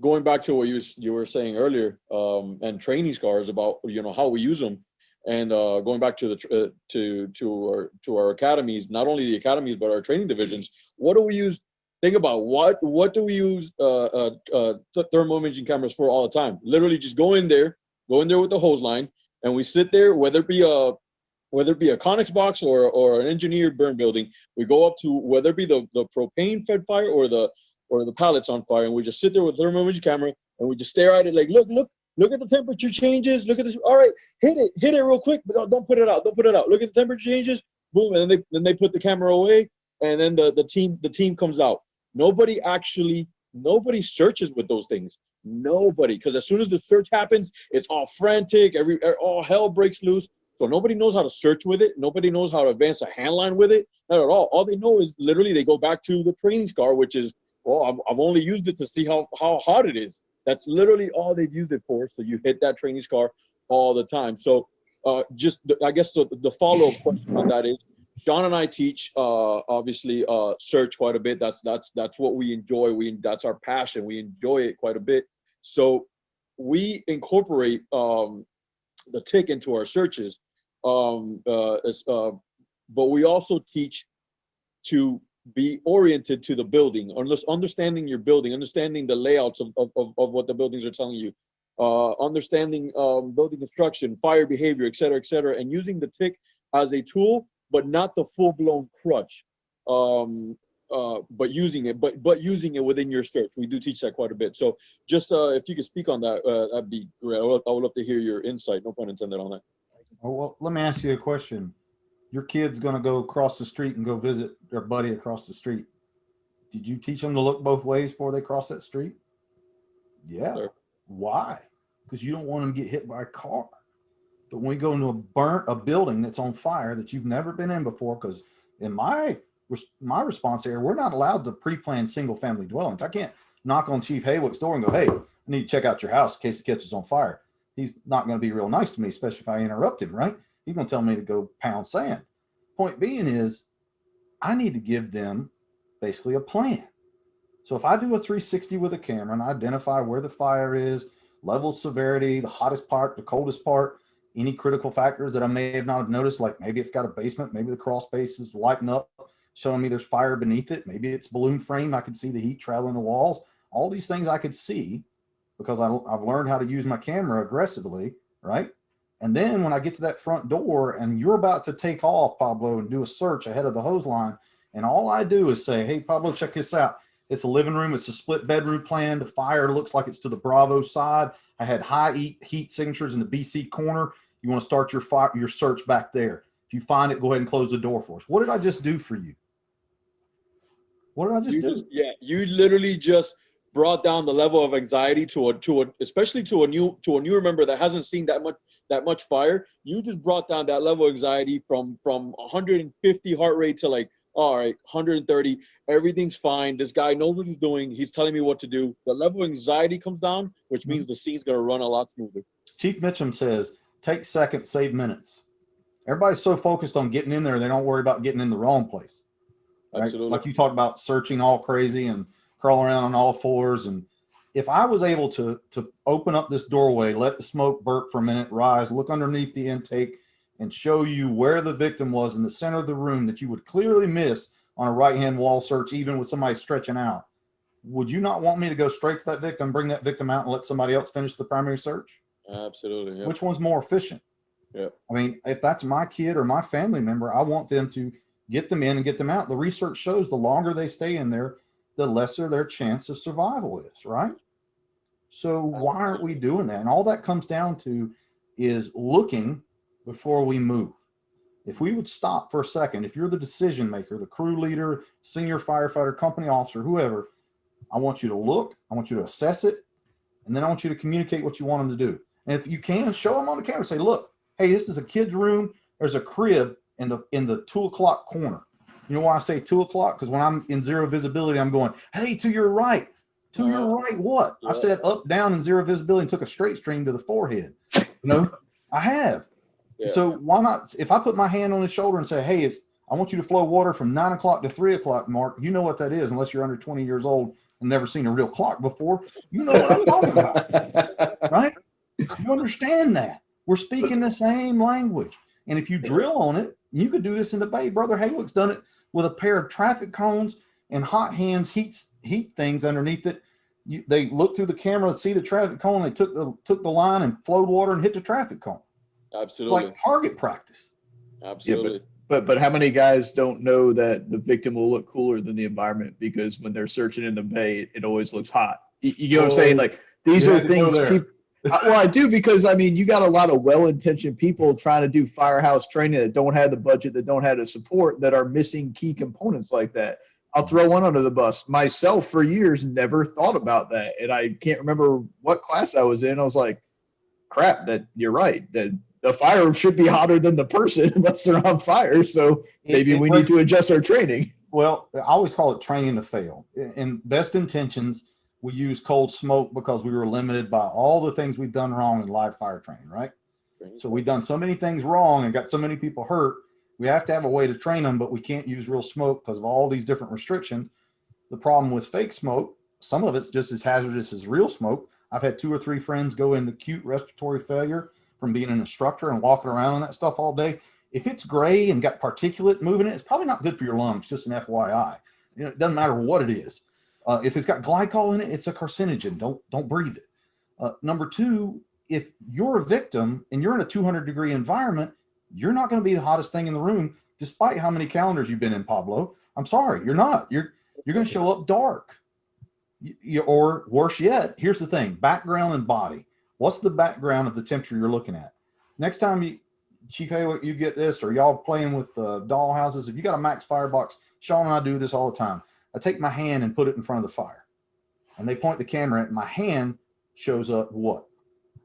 Going back to what you were saying earlier, and training scars about, you know, how we use them, and going back to the to our academies, not only the academies but our training divisions. What do we use? Think about what do we use thermal imaging cameras for all the time? Literally, just go in there with the hose line, and we sit there, whether it be a Conex box or an engineered burn building. We go up to whether it be the propane fed fire or the pallets on fire, and we just sit there with thermal imaging camera, and we just stare at it like, look at the temperature changes. Look at this. All right, hit it real quick, but don't put it out. Look at the temperature changes. Boom, and then they put the camera away, and then the team comes out. Nobody searches with those things. Nobody, because as soon as the search happens, it's all frantic. All hell breaks loose. So nobody knows how to search with it. Nobody knows how to advance a handline with it. Not at all. All they know is literally they go back to the training scar, which is, well, I've only used it to see how hot it is. That's literally all they've used it for. So you hit that training scar all the time. So I guess the follow-up question on that is, Sean and I teach obviously search quite a bit. That's what we enjoy. That's our passion. We enjoy it quite a bit. So we incorporate the tick into our searches. But we also teach to be oriented to the building, understanding your building, understanding the layouts of what the buildings are telling you, understanding building construction, fire behavior, et cetera, and using the tick as a tool, but not the full-blown crutch. But using it within your search. We do teach that quite a bit. So just if you could speak on that, that'd be great. I would love to hear your insight. No pun intended on that. Well, let me ask you a question. Your kid's going to go across the street and go visit their buddy across the street. Did you teach them to look both ways before they cross that street? Yeah. Sure. Why? Because you don't want them to get hit by a car. But when we go into a building that's on fire that you've never been in before, because in my response area, we're not allowed to pre-plan single-family dwellings. I can't knock on Chief Haywick's door and go, hey, I need to check out your house in case it catches on fire. He's not going to be real nice to me, especially if I interrupt him, right? He's going to tell me to go pound sand. Point being is, I need to give them basically a plan. So if I do a 360 with a camera and I identify where the fire is, level of severity, the hottest part, the coldest part, any critical factors that I may have not have noticed, like maybe it's got a basement, maybe the crawl space is lighting up, showing me there's fire beneath it. Maybe it's balloon frame. I can see the heat traveling the walls. All these things I could see because I've learned how to use my camera aggressively, right? And then when I get to that front door and you're about to take off, Pablo, and do a search ahead of the hose line, and all I do is say, hey, Pablo, check this out. It's a living room. It's a split bedroom plan. The fire looks like it's to the Bravo side. I had high heat signatures in the BC corner. You want to start your search back there. If you find it, go ahead and close the door for us. What did I just do for you? What did I just do? You literally just brought down the level of anxiety to especially to a newer member that hasn't seen that that much fire, you just brought down that level of anxiety from 150 heart rate to like, all right, 130. Everything's fine. This guy knows what he's doing. He's telling me what to do. The level of anxiety comes down, which means the scene's going to run a lot smoother. Chief Mitchum says, take seconds, save minutes. Everybody's so focused on getting in there, they don't worry about getting in the wrong place. Right? Absolutely. Like you talked about searching all crazy and crawling around on all fours. And if I was able to open up this doorway, let the smoke burp for a minute, rise, look underneath the intake, and show you where the victim was in the center of the room that you would clearly miss on a right-hand wall search, even with somebody stretching out, would you not want me to go straight to that victim, bring that victim out, and let somebody else finish the primary search? Absolutely. Yep. Which one's more efficient? Yeah. I mean, if that's my kid or my family member, I want them to get them in and get them out. The research shows the longer they stay in there, the lesser their chance of survival is, right? So why aren't we doing that? And all that comes down to is looking before we move. If we would stop for a second, if you're the decision maker, the crew leader, senior firefighter, company officer, whoever, I want you to look, I want you to assess it, and then I want you to communicate what you want them to do. And if you can, show them on the camera, say, look, hey, this is a kid's room. There's a crib in the 2 o'clock corner. You know why I say 2 o'clock? Because when I'm in zero visibility, I'm going, hey, to your right. To your right, what? Yeah. I've said up, down, and zero visibility and took a straight stream to the forehead. You know, I have. Yeah. So why not? If I put my hand on his shoulder and say, hey, I want you to flow water from 9 o'clock to 3 o'clock, Mark, you know what that is, unless you're under 20 years old and never seen a real clock before. You know what I'm talking about, right? You understand that. We're speaking the same language. And if you drill on it, you could do this in the Bay. Brother Haywick's done it with a pair of traffic cones and hot hands heat things underneath it. They look through the camera and see the traffic cone. They took the line and flowed water and hit the traffic cone. Absolutely. Like target practice. Absolutely. Yeah, but how many guys don't know that the victim will look cooler than the environment because when they're searching in the bay, it always looks hot. You know what I'm saying? Like these are things people. Well, I do because I mean you got a lot of well-intentioned people trying to do firehouse training that don't have the budget, that don't have the support, that are missing key components like that. I'll throw one under the bus. Myself, for years, never thought about that, and I can't remember what class I was in. I was like, "Crap, that you're right. That the fire should be hotter than the person unless they're on fire. So maybe we need to adjust our training." Well, I always call it training to fail. In best intentions, we use cold smoke because we were limited by all the things we've done wrong in live fire training, right? So we've done so many things wrong and got so many people hurt. We have to have a way to train them, but we can't use real smoke because of all these different restrictions. The problem with fake smoke, some of it's just as hazardous as real smoke. I've had 2 or 3 friends go into acute respiratory failure from being an instructor and walking around in that stuff all day. If it's gray and got particulate moving in it, it's probably not good for your lungs, just an FYI. You know, it doesn't matter what it is. If it's got glycol in it, it's a carcinogen. Don't breathe it. Number 2, if you're a victim and you're in a 200-degree environment, you're not going to be the hottest thing in the room, despite how many calendars you've been in, Pablo. I'm sorry, you're not. You're going to show up dark. Or worse yet, here's the thing: background and body. What's the background of the temperature you're looking at? Next time Chief Haywick, you get this, or y'all playing with doll houses, if you got a max firebox, Sean and I do this all the time. I take my hand and put it in front of the fire, and they point the camera at my hand. Shows up what?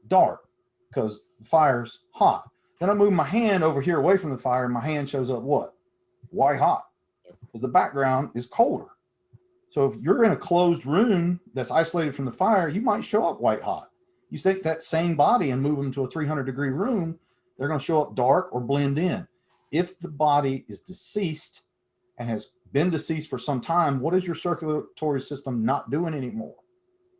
Dark, because the fire's hot. Then I move my hand over here away from the fire, and my hand shows up what? White hot, because the background is colder. So if you're in a closed room that's isolated from the fire, you might show up white hot. You take that same body and move them to a 300-degree room, they're going to show up dark or blend in. If the body is deceased and has been deceased for some time, what is your circulatory system not doing anymore?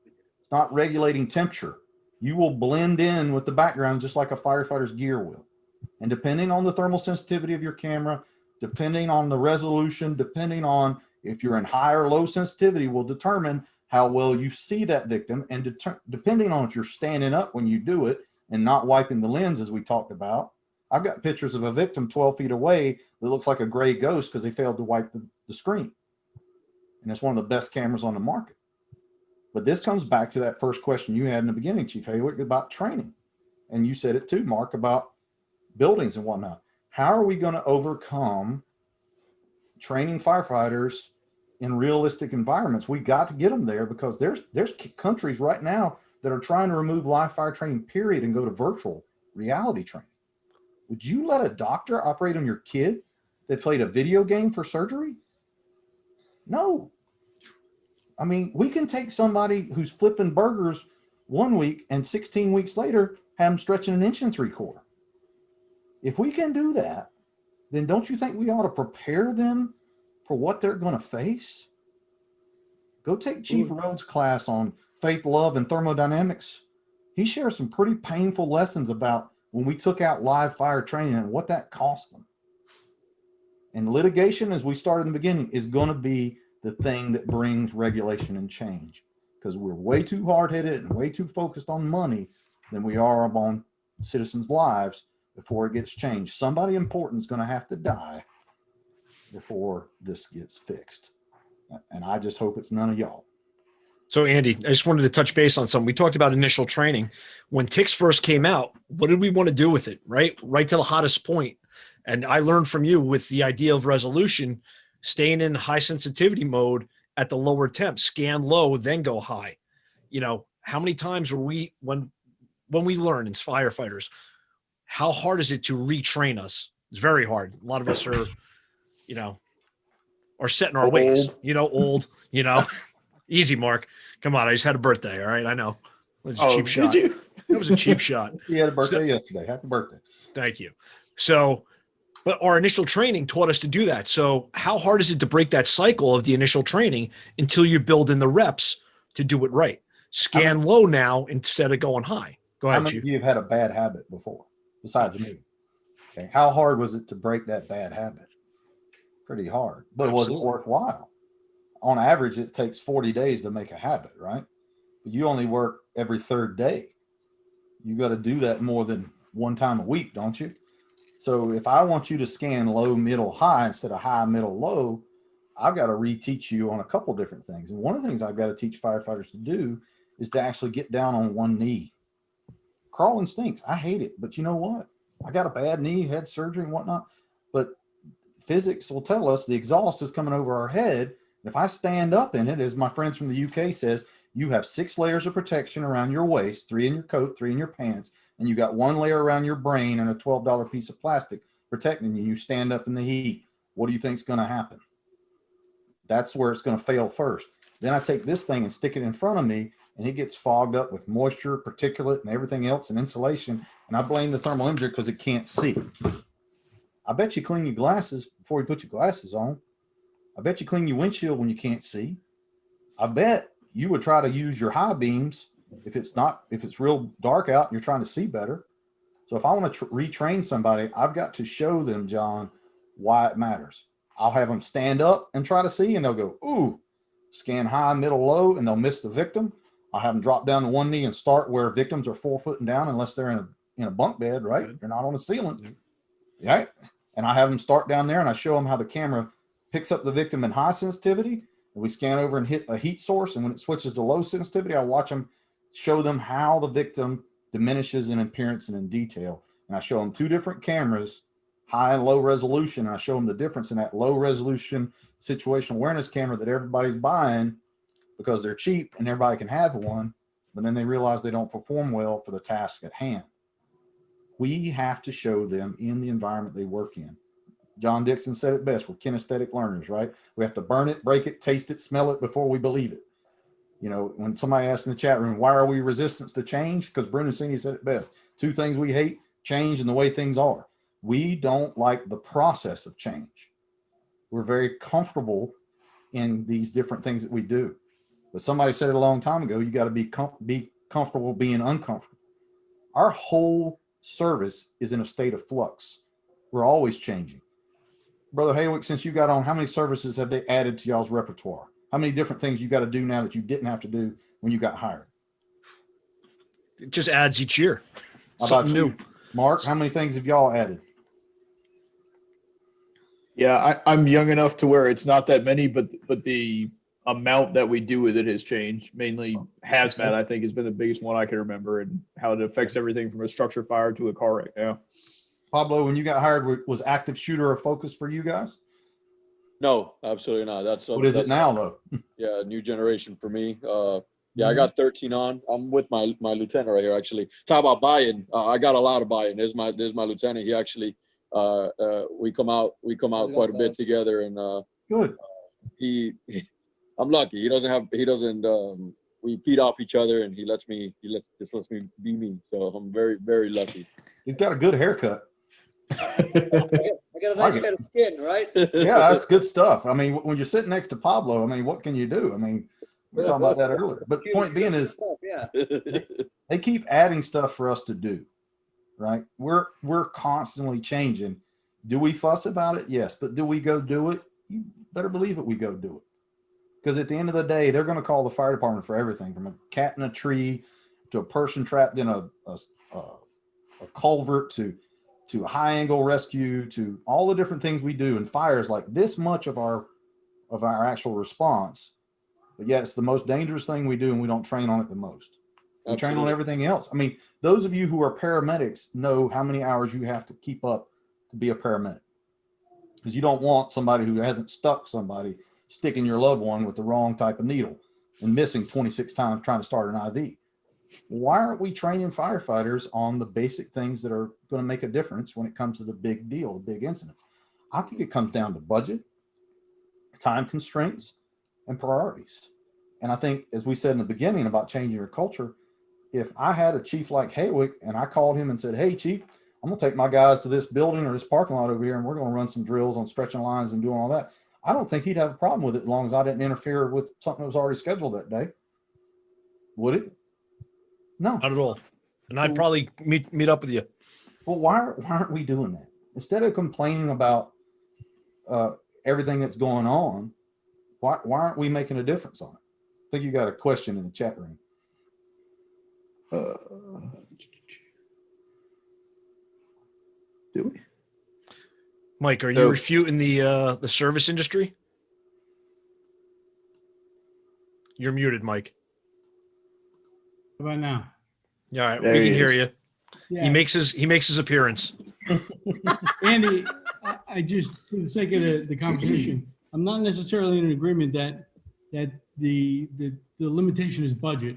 It's not regulating temperature. You will blend in with the background just like a firefighter's gear will. And depending on the thermal sensitivity of your camera, depending on the resolution, depending on if you're in high or low sensitivity, will determine how well you see that victim. And depending on if you're standing up when you do it and not wiping the lens, as we talked about. I've got pictures of a victim 12 feet away that looks like a gray ghost because they failed to wipe the screen. And it's one of the best cameras on the market. But this comes back to that first question you had in the beginning, Chief Haywick, about training. And you said it too, Mark, about buildings and whatnot. How are we going to overcome training firefighters in realistic environments? We got to get them there, because there's countries right now that are trying to remove live fire training, period, and go to virtual reality training. Would you let a doctor operate on your kid that played a video game for surgery? No. I mean, we can take somebody who's flipping burgers 1 week and 16 weeks later have them stretching an inch and 3/4. If we can do that, then don't you think we ought to prepare them for what they're going to face? Go take Chief Rhodes' class on faith, love, and thermodynamics. He shares some pretty painful lessons about when we took out live fire training and what that cost them. And litigation, as we started in the beginning, is going to be the thing that brings regulation and change, because we're way too hard-headed and way too focused on money than we are on citizens' lives before it gets changed. Somebody important is going to have to die before this gets fixed. And I just hope it's none of y'all. So, Andy, I just wanted to touch base on something. We talked about initial training. When ticks first came out, what did we want to do with it, right? Right to the hottest point. And I learned from you with the idea of resolution, staying in high sensitivity mode at the lower temp, scan low, then go high. You know, how many times were we, when we learn as firefighters, how hard is it to retrain us? It's very hard. A lot of us are, you know, are set in our ways, old, easy, Mark. Come on. I just had a birthday. All right. I know. It was a cheap shot. Did you? It was a cheap shot. You had a birthday yesterday. Happy birthday. Thank you. So, but our initial training taught us to do that. So how hard is it to break that cycle of the initial training until you build in the reps to do it right? Scan low now instead of going high. Go ahead, How many Chief. of you have had a bad habit before, besides me? Okay. How hard was it to break that bad habit? Pretty hard. But was it worthwhile? On average, it takes 40 days to make a habit, right? But you only work every third day. You got to do that more than one time a week, don't you? So if I want you to scan low, middle, high instead of high, middle, low, I've got to reteach you on a couple different things. And one of the things I've got to teach firefighters to do is to actually get down on one knee. Crawling stinks. I hate it. But you know what? I got a bad knee, had surgery and whatnot. But physics will tell us the exhaust is coming over our head. If I stand up in it, as my friends from the UK says, you have 6 layers of protection around your waist, 3 in your coat, 3 in your pants, and you got 1 layer around your brain and a $12 piece of plastic protecting you. You stand up in the heat. What do you think is going to happen? That's where it's going to fail first. Then I take this thing and stick it in front of me, and it gets fogged up with moisture, particulate, and everything else, and insulation. And I blame the thermal imager because it can't see. I bet you clean your glasses before you put your glasses on. I bet you clean your windshield when you can't see. I bet you would try to use your high beams if it's real dark out and you're trying to see better. So if I want to retrain somebody, I've got to show them, John, why it matters. I'll have them stand up and try to see, and they'll go, ooh, scan high, middle, low, and they'll miss the victim. I'll have them drop down to one knee and start where victims are 4 foot and down, unless they're in a bunk bed, right? They're not on the ceiling, right? And I have them start down there, and I show them how the camera picks up the victim in high sensitivity, and we scan over and hit a heat source. And when it switches to low sensitivity, I watch them, show them how the victim diminishes in appearance and in detail. And I show them 2 different cameras, high and low resolution. And I show them the difference in that low resolution situational awareness camera that everybody's buying because they're cheap and everybody can have one, but then they realize they don't perform well for the task at hand. We have to show them in the environment they work in. John Dixon said it best. We're kinesthetic learners, right? We have to burn it, break it, taste it, smell it before we believe it. You know, when somebody asked in the chat room, why are we resistant to change? Because Bruno Sini said it best. 2 things we hate: change and the way things are. We don't like the process of change. We're very comfortable in these different things that we do. But somebody said it a long time ago, you got to be comfortable being uncomfortable. Our whole service is in a state of flux. We're always changing. Brother Haywick, since you got on, how many services have they added to y'all's repertoire? How many different things you got to do now that you didn't have to do when you got hired? It just adds each year. How Something about you, new. Mark? How many things have y'all added? Yeah, I'm young enough to where it's not that many, but the amount that we do with it has changed. Mainly hazmat, I think, has been the biggest one I can remember, and how it affects everything from a structure fire to a car wreck. Yeah. Pablo, when you got hired, was active shooter a focus for you guys? No, absolutely not. What is it now, though? Yeah, new generation for me. Yeah, I got 13 on. I'm with my lieutenant right here. Actually, talk about buy-in. I got a lot of buy-in. There's my lieutenant. He actually we come out quite a bit together, and Good. he I'm lucky. He doesn't we feed off each other, and he lets me be me. So I'm very, very lucky. He's got a good haircut. I got a nice head of skin, right? Yeah, that's good stuff. I mean, when you're sitting next to Pablo, I mean, what can you do? I mean, we were talking about that earlier. But point being is, Yeah. they keep adding stuff for us to do, right? We're constantly changing. Do we fuss about it? Yes. But do we go do it? You better believe it, we go do it. Because at the end of the day, they're going to call the fire department for everything from a cat in a tree to a person trapped in a culvert to a high angle rescue to all the different things we do. And fire is like this much of our actual response. But yet it's the most dangerous thing we do, and we don't train on it the most. We train on everything else. I mean, those of you who are paramedics know how many hours you have to keep up to be a paramedic. Because you don't want somebody who hasn't stuck somebody sticking your loved one with the wrong type of needle and missing 26 times trying to start an IV. Why aren't we training firefighters on the basic things that are going to make a difference when it comes to the big deal, the big incidents? I think it comes down to budget, time constraints, and priorities. And I think, as we said in the beginning about changing your culture, if I had a chief like Haywick and I called him and said, hey, chief, I'm going to take my guys to this building or this parking lot over here, and we're going to run some drills on stretching lines and doing all that, I don't think he'd have a problem with it as long as I didn't interfere with something that was already scheduled that day. Would it? No. Not at all. And I'd probably meet up with you. Well, why aren't we doing that? Instead of complaining about everything that's going on, why aren't we making a difference on it? I think you got a question in the chat room. Do we? Mike, are you refuting the service industry? You're muted, Mike. How about now? Yeah, all right, There we can he hear is. you. Yeah. He makes his appearance. Andy, I just, for the sake of the conversation, I'm not necessarily in agreement that the limitation is budget.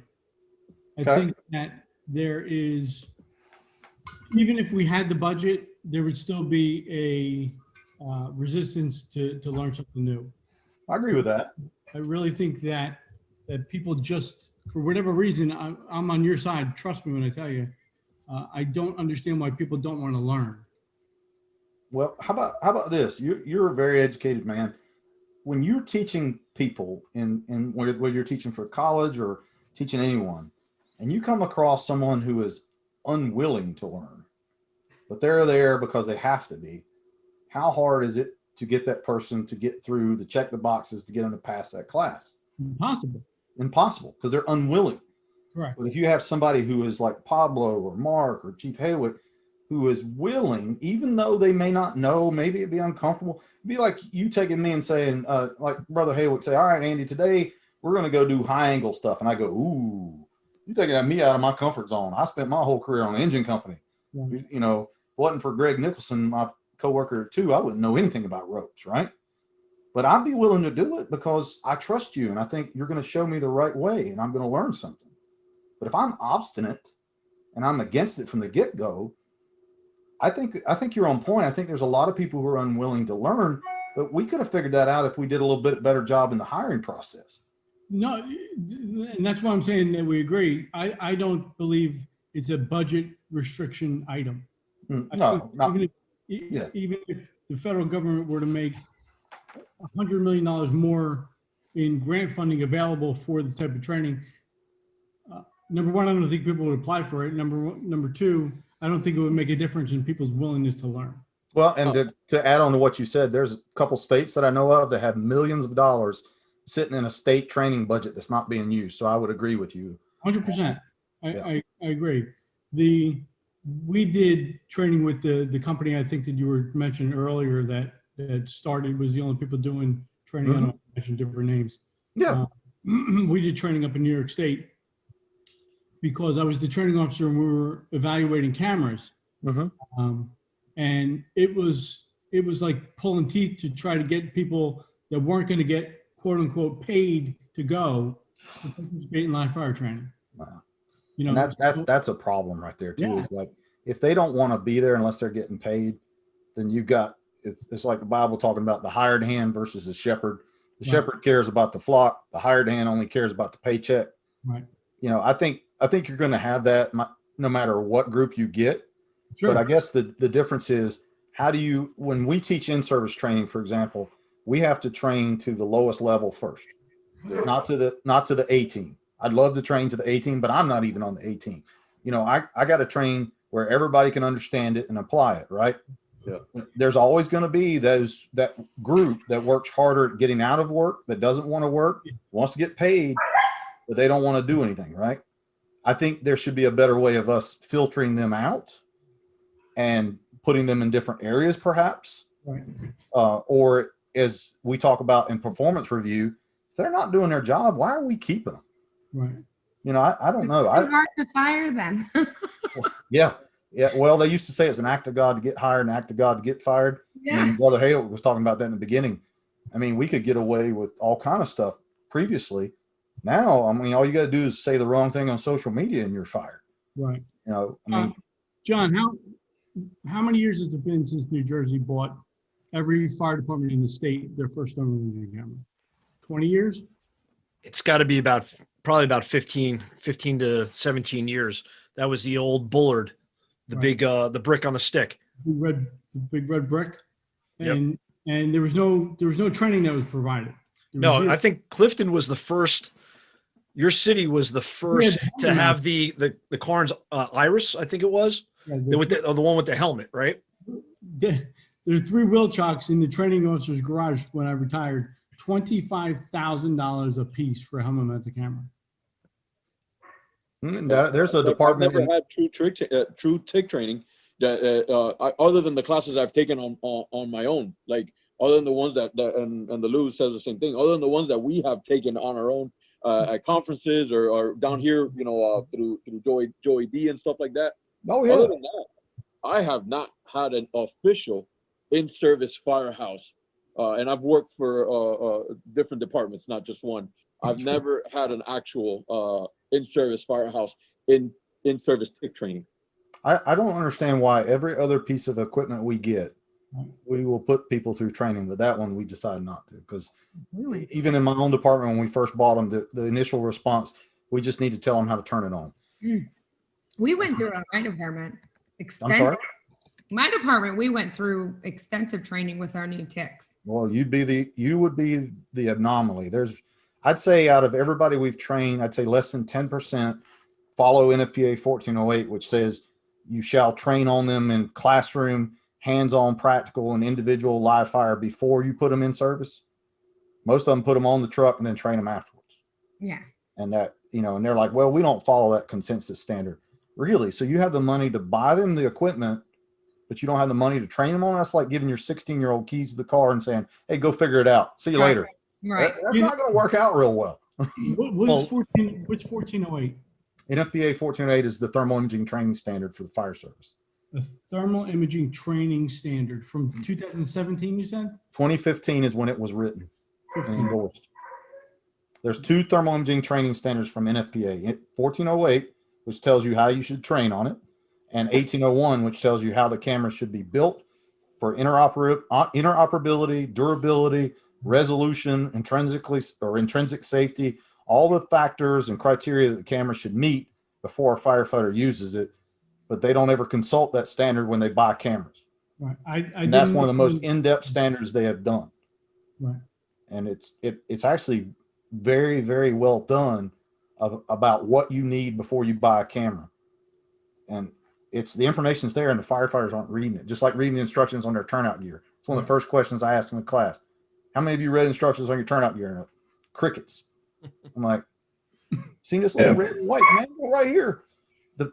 I Okay. think that there is, even if we had the budget, there would still be a resistance to learn something new. I agree with that. I really think that people just, for whatever reason, I'm on your side. Trust me when I tell you, I don't understand why people don't want to learn. Well, how about this? You're a very educated man. When you're teaching people in whether you're teaching for college or teaching anyone, and you come across someone who is unwilling to learn, but they're there because they have to be, how hard is it to get that person to get through, to check the boxes, to get them to pass that class? Impossible. Impossible, because they're unwilling. Correct. But if you have somebody who is like Pablo or Mark or Chief Haywick, who is willing, even though they may not know, maybe it'd be uncomfortable. It'd be like you taking me and saying, like Brother Haywick say, all right, Andy, today we're going to go do high angle stuff. And I go, ooh, you're taking me out of my comfort zone. I spent my whole career on an engine company. Yeah. You know, if it wasn't for Greg Nicholson, my coworker too, I wouldn't know anything about ropes, right? But I'd be willing to do it because I trust you and I think you're going to show me the right way and I'm going to learn something. But if I'm obstinate and I'm against it from the get-go, I think you're on point. I think there's a lot of people who are unwilling to learn, but we could have figured that out if we did a little bit better job in the hiring process. No, and that's why I'm saying that we agree. I don't believe it's a budget restriction item. No, not, Even if the federal government were to make $100 million more in grant funding available for the type of training, number one, I don't think people would apply for it. Number two, I don't think it would make a difference in people's willingness to learn. well, and to add on to what you said, there's a couple states that I know of that have millions of dollars sitting in a state training budget that's not being used. So I would agree with you. 100%. I agree. We did training with the company I think that you were mentioning earlier that started, was the only people doing training. I don't mention different names. Yeah. We did training up in New York State because I was the training officer and we were evaluating cameras. And it was like pulling teeth to try to get people that weren't going to get quote unquote paid to go to participate in live fire training. Wow. You And know, that's a problem right there too. Yeah. Is like if they don't want to be there unless they're getting paid, then you've got it's like the Bible talking about the hired hand versus the shepherd. The Right. shepherd cares about the flock. The hired hand only cares about the paycheck. right. You know, I think you're going to have that no matter what group you get. Sure. But I guess the difference is how do you, when we teach in-service training, for example, we have to train to the lowest level first, not to the A team. I'd love to train to the A team, but I'm not even on the A team. You know, I got to train where everybody can understand it and apply it, right? Yeah. There's always going to be that group that works harder at getting out of work, that doesn't want to work, wants to get paid, but they don't want to do anything, right? I think there should be a better way of us filtering them out and putting them in different areas, perhaps. Right. Or as we talk about in performance review, if they're not doing their job, why are we keeping them? Right. You know, I don't know. It's hard to fire them. Yeah. Well, they used to say it's an act of God to get hired, an act of God to get fired. I Yeah. mean, Brother Hale was talking about that in the beginning. I mean, we could get away with all kind of stuff previously. Now, I mean, all you got to do is say the wrong thing on social media and you're fired. Right. You know, I mean, John, how many years has it been since New Jersey bought every fire department in the state their first thermal imaging camera? 20 years? It's got to be probably about 15 to 17 years. That was the old Bullard, the Right. big, the brick on the stick. The big red brick. Yep. And there was no training that was provided. There was No, zero. I think Clifton was the first. Your city was the first to helmet. have the Carnes Iris, I think it was. Yeah, The one with the helmet, right? there are 3 wheel chocks in the training officer's garage when I retired. $25,000 a piece for a helmet mounted camera. there's a department. I've never had true TIC training that other than the classes I've taken on my own, like other than the ones that and the Lou says the same thing, other than the ones that we have taken on our own at conferences or down here, you know, through Joey D and stuff like that. Oh yeah. Other than that, I have not had an official in-service firehouse, and I've worked for different departments, not just one. I've never had an actual in-service firehouse in-service TIC training. I don't understand why every other piece of equipment we get, we will put people through training, but that one we decided not to, because Really? even in my own department, when we first bought them, the initial response, we just need to tell them how to turn it on. We went through in my department. I'm sorry? My department, we went through extensive training with our new ticks. Well, you would be the anomaly. I'd say out of everybody we've trained, I'd say less than 10% follow NFPA 1408, which says you shall train on them in classroom, hands-on practical and individual live fire before you put them in service. Most of them put them on the truck and then train them afterwards. Yeah. And that, you know, and they're like, well, we don't follow that consensus standard. Really? So you have the money to buy them the equipment, but you don't have the money to train them on? That's like giving your 16-year-old keys to the car and saying, hey, go figure it out. See you later. Right. That's not going to work out real well. What's 1408? NFPA 1408 is the thermal imaging training standard for the fire service. The thermal imaging training standard from 2017, you said? 2015 is when it was written and 15. endorsed. There's 2 thermal imaging training standards from NFPA. 1408, which tells you how you should train on it, and 1801, which tells you how the camera should be built for interoperability, durability, resolution, intrinsic safety, all the factors and criteria that the camera should meet before a firefighter uses it. But they don't ever consult that standard when they buy cameras. Right. And that's one of the most in-depth standards they have done. Right. And it's actually very, very well done about what you need before you buy a camera. And the information's there and the firefighters aren't reading it, just like reading the instructions on their turnout gear. It's one of the first questions I ask in the class. How many of you read instructions on your turnout gear? Crickets. I'm like, see this little red and white manual right here?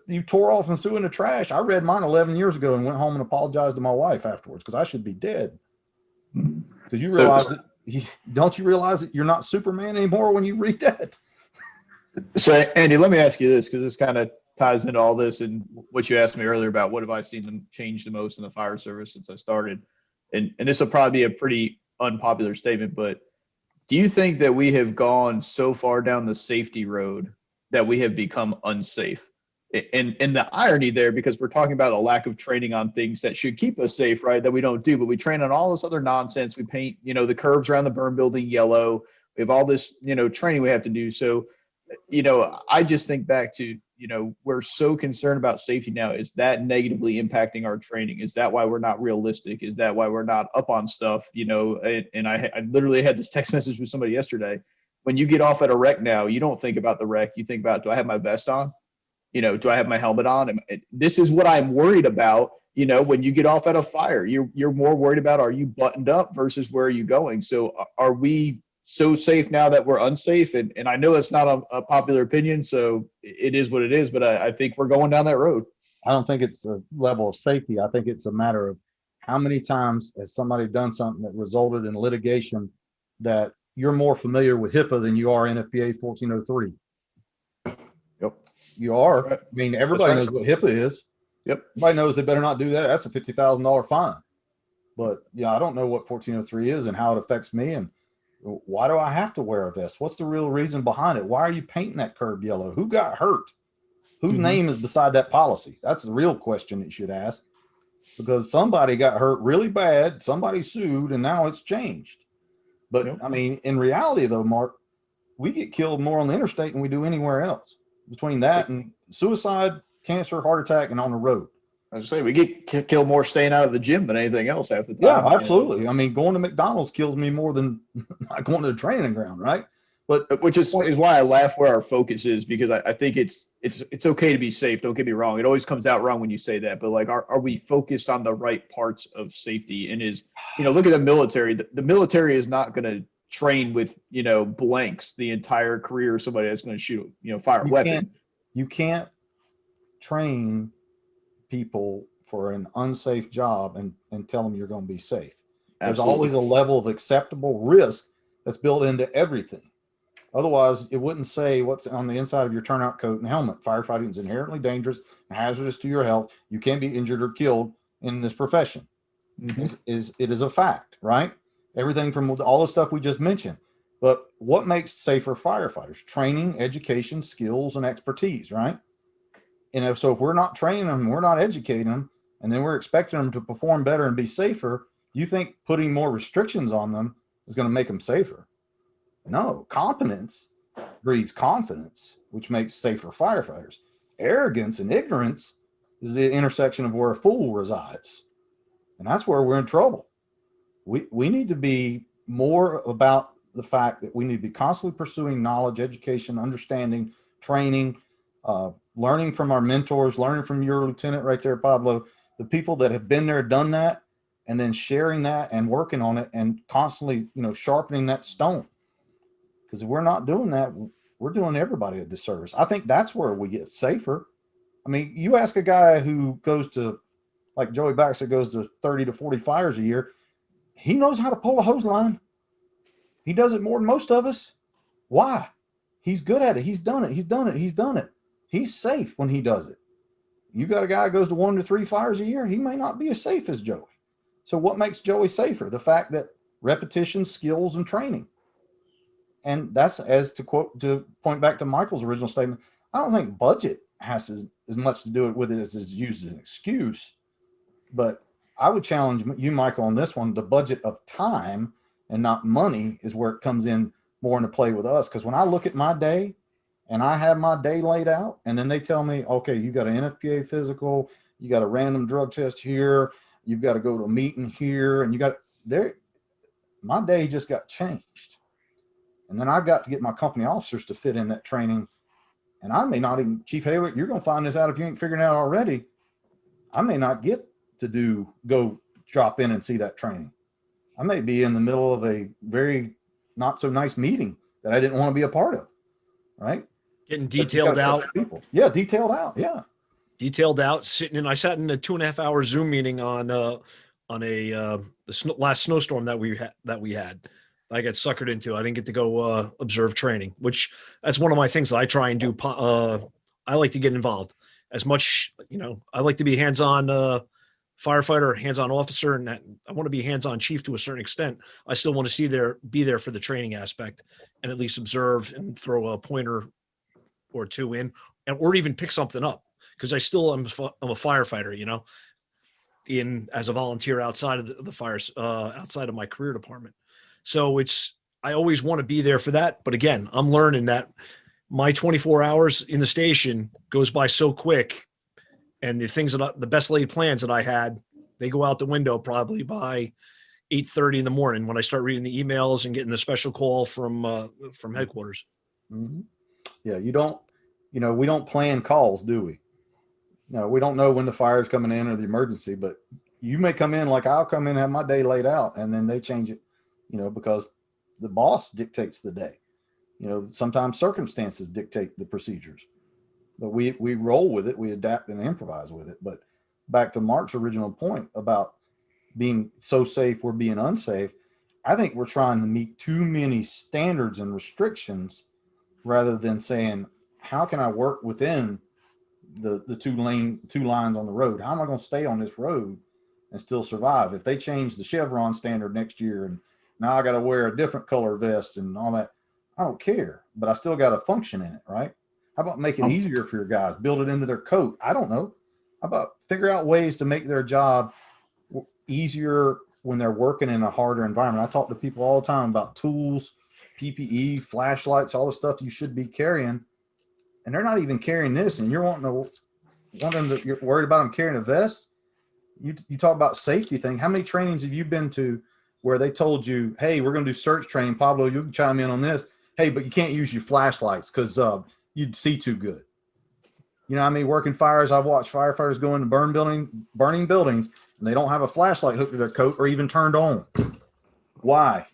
You tore off and threw in the trash. I read mine 11 years ago and went home and apologized to my wife afterwards because I should be dead. Because you realize don't you realize that you're not Superman anymore when you read that? So, Andy, let me ask you this, because this kind of ties into all this and what you asked me earlier about what have I seen them change the most in the fire service since I started. And this will probably be a pretty unpopular statement, but Do you think that we have gone so far down the safety road that we have become unsafe? And the irony there, because we're talking about a lack of training on things that should keep us safe, right? That we don't do, but we train on all this other nonsense. We paint, the curves around the burn building yellow. We have all this, training we have to do. So, I just think back to, we're so concerned about safety now. Is that negatively impacting our training? Is that why we're not realistic? Is that why we're not up on stuff? And I literally had this text message with somebody yesterday. When you get off at a wreck now, you don't think about the wreck. You think about, do I have my vest on? Do I have my helmet on? This is what I'm worried about. When you get off at a fire, you're more worried about, are you buttoned up versus where are you going? So are we so safe now that we're unsafe? And I know that's not a popular opinion, so it is what it is, but I think we're going down that road. I don't think it's a level of safety. I think it's a matter of how many times has somebody done something that resulted in litigation that you're more familiar with HIPAA than you are NFPA 1403. Yep. You are. Right. I mean, everybody That's knows what HIPAA is. Yep. Everybody knows they better not do that. That's a $50,000 fine. But yeah, I don't know what 1403 is and how it affects me. And why do I have to wear a vest? What's the real reason behind it? Why are you painting that curb yellow? Who got hurt? Whose name is beside that policy? That's the real question that you should ask, because somebody got hurt really bad. Somebody sued and now it's changed. But Yep. I mean, in reality though, Mark, we get killed more on the interstate than we do anywhere else. Between that and suicide, cancer, heart attack, and on the road. I was say we get killed more staying out of the gym than anything else half the time. Yeah, absolutely. I mean, going to McDonald's kills me more than not going to the training ground, right? But which is why I laugh where our focus is, because I think it's okay to be safe. Don't get me wrong. It always comes out wrong when you say that, but like, are we focused on the right parts of safety? And look at the military. The military is not going to train with, blanks the entire career of somebody that's going to shoot, fire a weapon. You can't train people for an unsafe job and tell them you're going to be safe. There's Absolutely. always a level of acceptable risk that's built into everything. Otherwise, it wouldn't say what's on the inside of your turnout coat and helmet. Firefighting is inherently dangerous and hazardous to your health. You can be injured or killed in this profession. It is a fact, right? Everything from all the stuff we just mentioned. But what makes safer firefighters? Training, education, skills, and expertise, right? And so if we're not training them, we're not educating them, and then we're expecting them to perform better and be safer, do you think putting more restrictions on them is going to make them safer? No. Competence breeds confidence, which makes safer firefighters. Arrogance and ignorance is the intersection of where a fool resides. And that's where we're in trouble. We need to be more about the fact that we need to be constantly pursuing knowledge, education, understanding, training, learning from our mentors, learning from your lieutenant right there, Pablo, the people that have been there, done that, and then sharing that and working on it and constantly, sharpening that stone. Because if we're not doing that, we're doing everybody a disservice. I think that's where we get safer. I mean, you ask a guy who goes to, like Joey Baxter goes to 30 to 40 fires a year, he knows how to pull a hose line. He does it more than most of us. Why? He's good at it. He's done it. He's done it. He's done it. He's safe when he does it. You got a guy who goes to 1 to 3 fires a year, he may not be as safe as Joey. So what makes Joey safer? The fact that repetition, skills, and training. And that's to point back to Michael's original statement. I don't think budget has as much to do with it as it's used as an excuse. But I would challenge you, Michael, on this one. The budget of time and not money is where it comes in more into play with us. Because when I look at my day and I have my day laid out, and then they tell me, okay, you got an NFPA physical, you got a random drug test here, you've got to go to a meeting here, and my day just got changed. And then I've got to get my company officers to fit in that training. And I may not even, Chief Haywick, you're going to find this out if you ain't figuring it out already. I may not get to go drop in and see that training. I may be in the middle of a very not so nice meeting that I didn't want to be a part of, right? Getting detailed out. People. Yeah, detailed out. Yeah. Detailed out, I sat in a 2.5 hour Zoom meeting on the last snowstorm that we had. I got suckered into. I didn't get to go observe training, which that's one of my things that I try and do. I like to get involved as much. I like to be hands-on firefighter, hands-on officer, and I want to be hands-on chief to a certain extent. I still want to be there for the training aspect and at least observe and throw a pointer or two in, or even pick something up, because I'm a firefighter, as a volunteer outside of the fires, outside of my career department. So I always want to be there for that. But again, I'm learning that my 24 hours in the station goes by so quick, and the best laid plans that I had, they go out the window probably by 8:30 in the morning when I start reading the emails and getting the special call from headquarters. Mm-hmm. Yeah, we don't plan calls, do we? No, we don't know when the fire's coming in or the emergency, but you may come in, like I'll come in and have my day laid out, and then they change it, because the boss dictates the day. Sometimes circumstances dictate the procedures, but we roll with it, we adapt and improvise with it. But back to Mark's original point about being so safe, we're being unsafe. I think we're trying to meet too many standards and restrictions rather than saying, how can I work within the two lines on the road? How am I going to stay on this road and still survive? If they change the Chevron standard next year and now I got to wear a different color vest and all that, I don't care, but I still got to function in it, right? How about make it easier for your guys? Build it into their coat. I don't know. How about figure out ways to make their job easier when they're working in a harder environment? I talk to people all the time about tools, PPE, flashlights, all the stuff you should be carrying, and they're not even carrying this, and you're you're worried about them carrying a vest. You talk about safety thing. How many trainings have you been to where they told you, hey, we're going to do search training? Pablo, you can chime in on this. Hey, but you can't use your flashlights because you'd see too good. Working fires, I've watched firefighters go into burning buildings, and they don't have a flashlight hooked to their coat or even turned on. Why?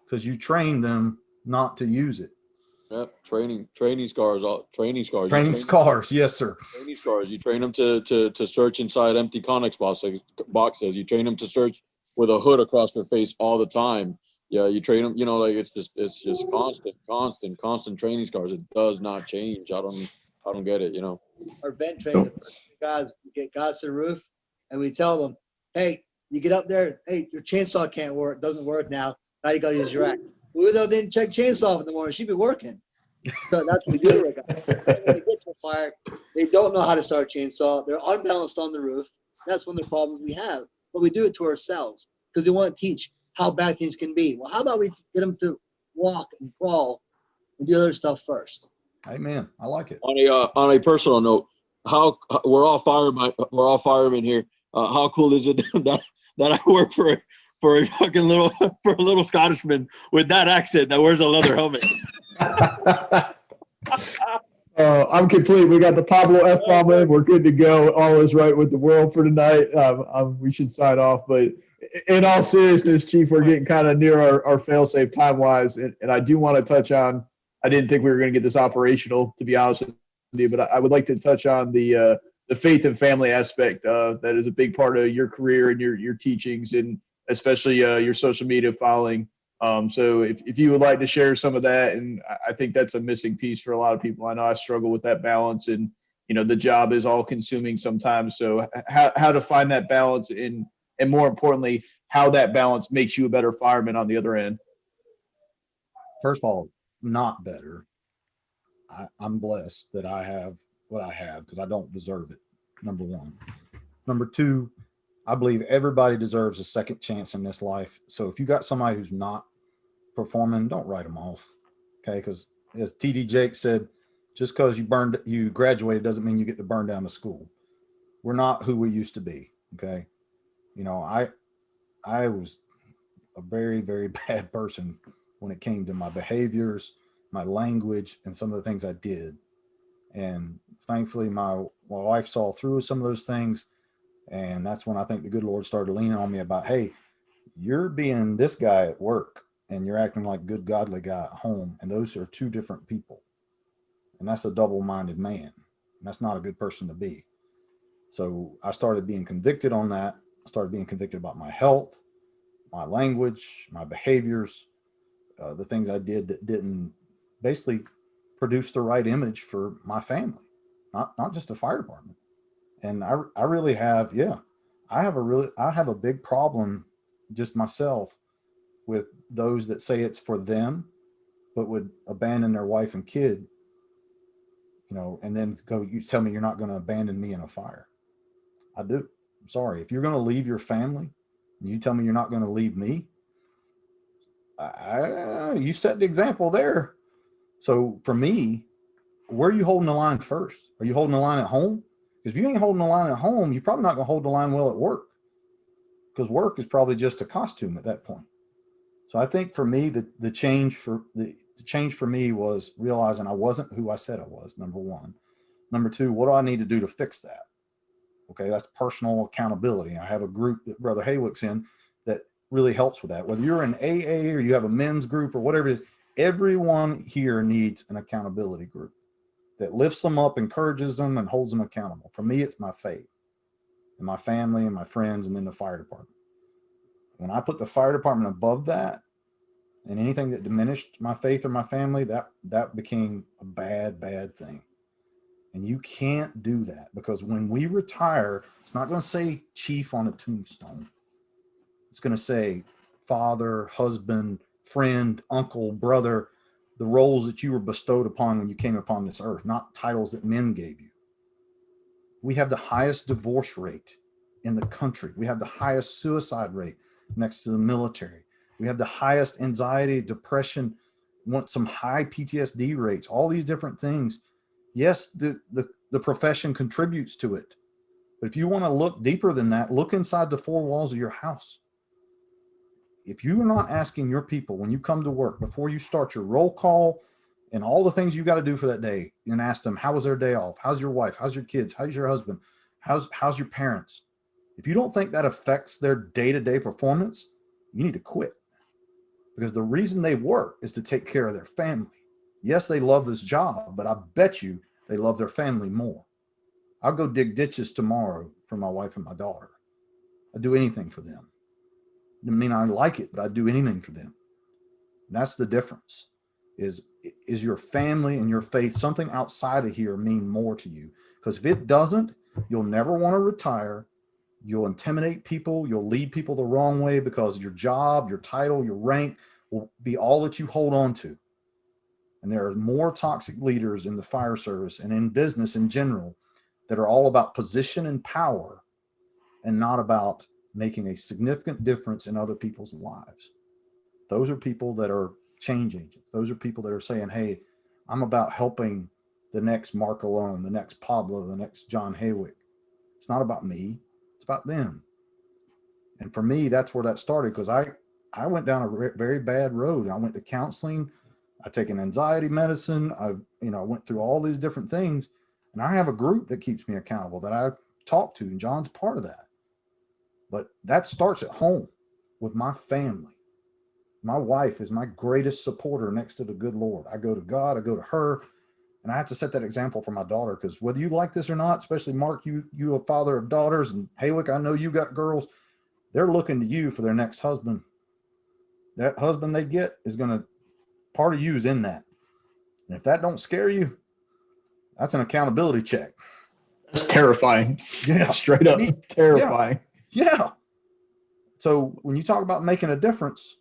Because you trained them not to use it. Yep. Training scars. Training scars. Scars. Yes, sir. Training scars. You train them to search inside empty Connex boxes. You train them to search with a hood across their face all the time. Yeah, you train them. It's just constant training scars. It does not change. I don't get it. Our vent training, the first guys, we get guys to the roof, and we tell them, hey, you get up there, hey, your chainsaw can't work, doesn't work now. Now you got to use your axe. We didn't check chainsaw in the morning. She'd be working. So that's what we do to our guys. When they get to a fire, they don't know how to start a chainsaw. They're unbalanced on the roof. That's one of the problems we have. But we do it to ourselves because we want to teach how bad things can be. Well, how about we get them to walk and crawl and do other stuff first? Amen. I like it. On a personal note, we're all firemen here. How cool is it that I work for a fucking little Scottishman with that accent that wears a leather helmet? I'm complete. We got the Pablo F-bomb in. We're good to go. All is right with the world for tonight. We should sign off. But in all seriousness, Chief, we're getting kind of near our fail-safe time-wise. And I do want to touch on, I didn't think we were going to get this operational, to be honest with you, but I would like to touch on the faith and family aspect that is a big part of your career and your teachings, and especially your social media following. So if you would like to share some of that, and I think that's a missing piece for a lot of people. I know I struggle with that balance, and the job is all consuming sometimes. So how to find that balance, and more importantly, how that balance makes you a better fireman on the other end. First of all, not better. I'm blessed that I have what I have because I don't deserve it. Number one. Number two, I believe everybody deserves a second chance in this life. So if you got somebody who's not performing, don't write them off. Okay. Because as TD Jake said, just because you graduated doesn't mean you get to burn down the school. We're not who we used to be. Okay. I was a very, very bad person when it came to my behaviors, my language, and some of the things I did. And thankfully my wife saw through some of those things. And that's when I think the good Lord started leaning on me about, hey, you're being this guy at work and you're acting like good, godly guy at home. And those are two different people. And that's a double-minded man. And that's not a good person to be. So I started being convicted on that. I started being convicted about my health, my language, my behaviors, the things I did that didn't basically produce the right image for my family, not just the fire department. And I really have, I have a big problem just myself with those that say it's for them, but would abandon their wife and kid, and then you tell me you're not going to abandon me in a fire. I do. I'm sorry. If you're going to leave your family and you tell me you're not going to leave me, you set the example there. So for me, where are you holding the line first? Are you holding the line at home? Because if you ain't holding the line at home, you're probably not going to hold the line well at work, because work is probably just a costume at that point. So I think for me, the change for me was realizing I wasn't who I said I was, number one. Number two, what do I need to do to fix that? Okay, that's personal accountability. I have a group that Brother Haywick's in that really helps with that. Whether you're in AA or you have a men's group or whatever it is, everyone here needs an accountability group that lifts them up, encourages them, and holds them accountable. For me, it's my faith and my family and my friends, and then the fire department. When I put the fire department above that, and anything that diminished my faith or my family, that became a bad thing. And you can't do that, because when we retire, it's not going to say chief on a tombstone. It's going to say father, husband, friend, uncle, brother, the roles that you were bestowed upon when you came upon this earth, not titles that men gave you. We have the highest divorce rate in the country. We have the highest suicide rate next to the military. We have the highest anxiety, depression, some high PTSD rates, all these different things. Yes, the profession contributes to it. But if you want to look deeper than that, look inside the four walls of your house. If you are not asking your people when you come to work, before you start your roll call and all the things you got to do for that day, and ask them, how was their day off? How's your wife? How's your kids? How's your husband? How's your parents? If you don't think that affects their day-to-day performance, you need to quit. Because the reason they work is to take care of their family. Yes, they love this job, but I bet you they love their family more. I'll go dig ditches tomorrow for my wife and my daughter. I'd do anything for them. I mean, I like it, but I'd do anything for them. And that's the difference. Is your family and your faith something outside of here mean more to you? Because if it doesn't, you'll never want to retire. You'll intimidate people. You'll lead people the wrong way, because your job, your title, your rank will be all that you hold on to. And there are more toxic leaders in the fire service and in business in general that are all about position and power, and not about making a significant difference in other people's lives. Those are people that are change agents. Those are people that are saying, hey, I'm about helping the next Mark Alone, the next Pablo, the next John Haywick. It's not about me. It's about them. And for me, that's where that started, because I went down a very bad road. I went to counseling. I taken anxiety medicine. I went through all these different things, and I have a group that keeps me accountable that I talk to, and John's part of that. But that starts at home with my family. My wife is my greatest supporter next to the good Lord. I go to God, I go to her, and I have to set that example for my daughter, because whether you like this or not, especially Mark, you a father of daughters, and Haywick, I know you got girls, they're looking to you for their next husband. That husband they get is going to, part of you is in that. And if that don't scare you, that's an accountability check. That's terrifying. Yeah. Straight up terrifying. Yeah. So when you talk about making a difference,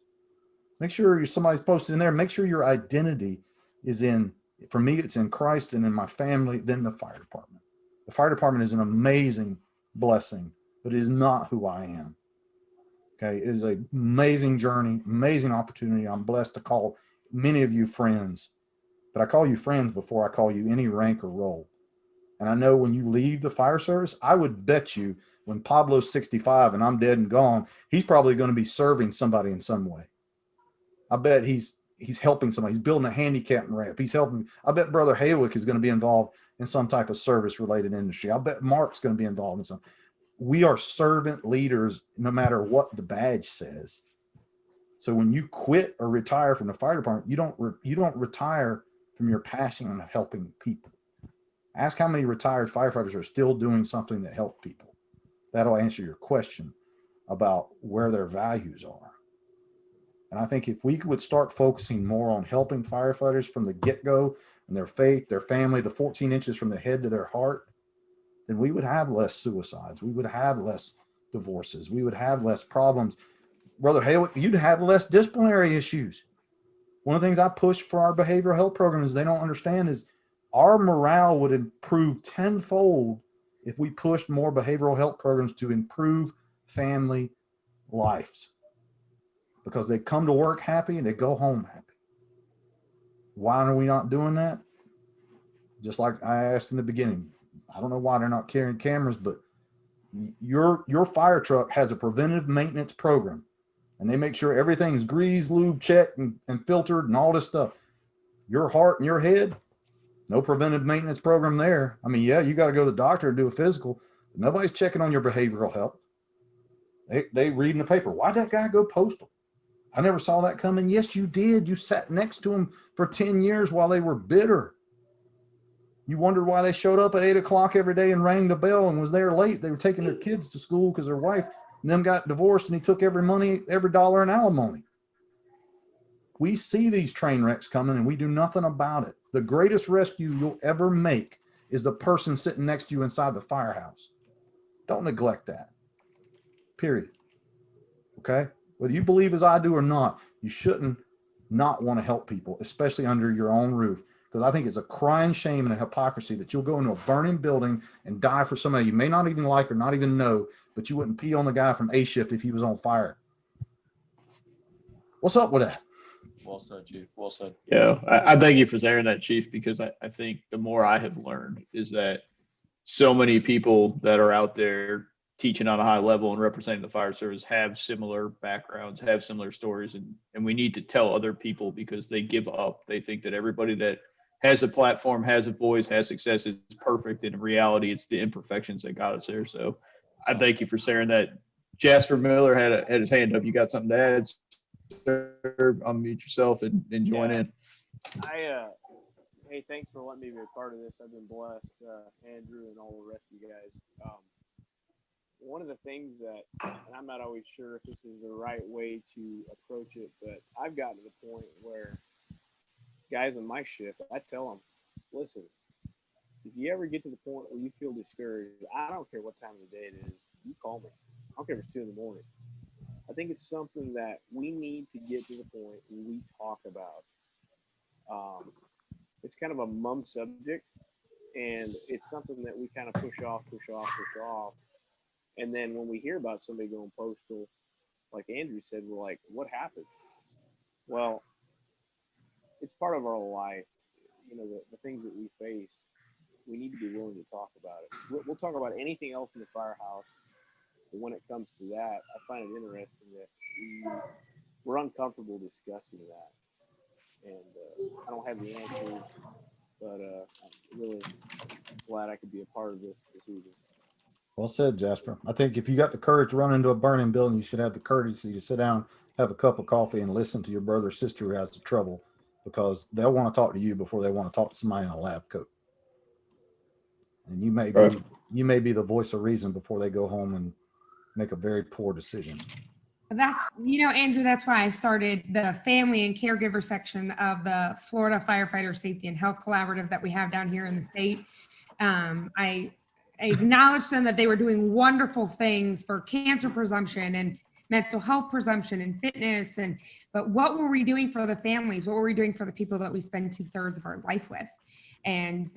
make sure somebody's posted in there. Make sure your identity is in, for me, it's in Christ and in my family, then the fire department. The fire department is an amazing blessing, but it is not who I am. Okay. It is an amazing journey, amazing opportunity. I'm blessed to call many of you friends, but I call you friends before I call you any rank or role. And I know when you leave the fire service, I would bet you when Pablo's 65 and I'm dead and gone, he's probably going to be serving somebody in some way. I bet he's helping somebody. He's building a handicap ramp. He's helping. I bet Brother Haywick is going to be involved in some type of service related industry. I bet Mark's going to be involved in some. We are servant leaders no matter what the badge says. So when you quit or retire from the fire department, you don't retire from your passion on helping people. Ask how many retired firefighters are still doing something that helps people. That'll answer your question about where their values are. And I think if we would start focusing more on helping firefighters from the get-go and their faith, their family, the 14 inches from the head to their heart, then we would have less suicides. We would have less divorces. We would have less problems. Brother Hale, you'd have less disciplinary issues. One of the things I push for our behavioral health program is they don't understand is our morale would improve tenfold if we pushed more behavioral health programs to improve family lives, because they come to work happy and they go home happy. Why are we not doing that? Just like I asked in the beginning, I don't know why they're not carrying cameras, but your fire truck has a preventive maintenance program, and they make sure everything's greased, lube, checked, and filtered and all this stuff. Your heart and your head, no preventive maintenance program there. I mean, yeah, you got to go to the doctor and do a physical, but nobody's checking on your behavioral health. They read in the paper, why'd that guy go postal? I never saw that coming. Yes, you did. You sat next to him for 10 years while they were bitter. You wondered why they showed up at 8 o'clock every day and rang the bell and was there late. They were taking their kids to school because their wife and them got divorced, and he took every dollar in alimony. We see these train wrecks coming and we do nothing about it. The greatest rescue you'll ever make is the person sitting next to you inside the firehouse. Don't neglect that. Period. Okay? Whether you believe as I do or not, you shouldn't not want to help people, especially under your own roof. Because I think it's a crying shame and a hypocrisy that you'll go into a burning building and die for somebody you may not even like or not even know, but you wouldn't pee on the guy from A shift if he was on fire. What's up with that? Well said, Chief. Well said. Yeah, I thank you for sharing that, Chief, because I think the more I have learned is that so many people that are out there teaching on a high level and representing the fire service have similar backgrounds, have similar stories, and we need to tell other people because they give up. They think that everybody that has a platform, has a voice, has success is perfect. And in reality, it's the imperfections that got us there. So I thank you for sharing that. Jasper Miller had his hand up. You got something to add, sir? Unmute yourself and join in. Hey, thanks for letting me be a part of this. I've been blessed, Andrew and all the rest of you guys. One of the things that, and I'm not always sure if this is the right way to approach it, but I've gotten to the point where guys on my shift, I tell them, listen, if you ever get to the point where you feel discouraged, I don't care what time of the day it is, you call me. I don't care if it's 2 a.m. I think it's something that we need to get to the point where we talk about. It's kind of a mum subject, and it's something that we kind of push off. And then when we hear about somebody going postal, like Andrew said, we're like, what happened? Well, it's part of our life. You know, the things that we face, we need to be willing to talk about it. We'll talk about anything else in the firehouse, but when it comes to that, I find it interesting that we're uncomfortable discussing that. And I don't have the answers, but I'm really glad I could be a part of this evening. Well said, Jasper. I think if you got the courage to run into a burning building, you should have the courtesy to sit down, have a cup of coffee, and listen to your brother or sister who has the trouble, because they'll want to talk to you before they want to talk to somebody in a lab coat. And you may be the voice of reason before they go home and make a very poor decision. That's, Andrew, that's why I started the family and caregiver section of the Florida Firefighter Safety and Health Collaborative that we have down here in the state. I acknowledged them that they were doing wonderful things for cancer presumption and mental health presumption and fitness. But what were we doing for the families? What were we doing for the people that we spend 2/3 of our life with? And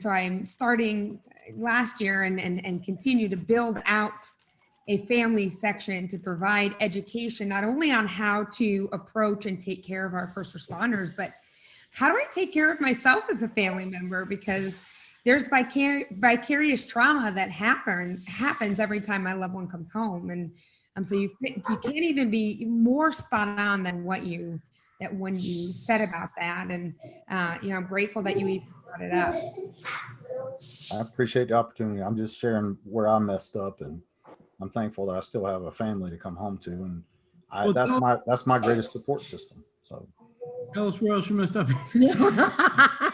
so I'm starting last year and continue to build out a family section to provide education, not only on how to approach and take care of our first responders, but how do I take care of myself as a family member? Because there's vicarious trauma that happens every time my loved one comes home. And so you can't even be more spot on than when you said about that. And, I'm grateful that you even brought it up. I appreciate the opportunity. I'm just sharing where I messed up, and I'm thankful that I still have a family to come home to. And that's my greatest support system. So Tell us where else you messed up.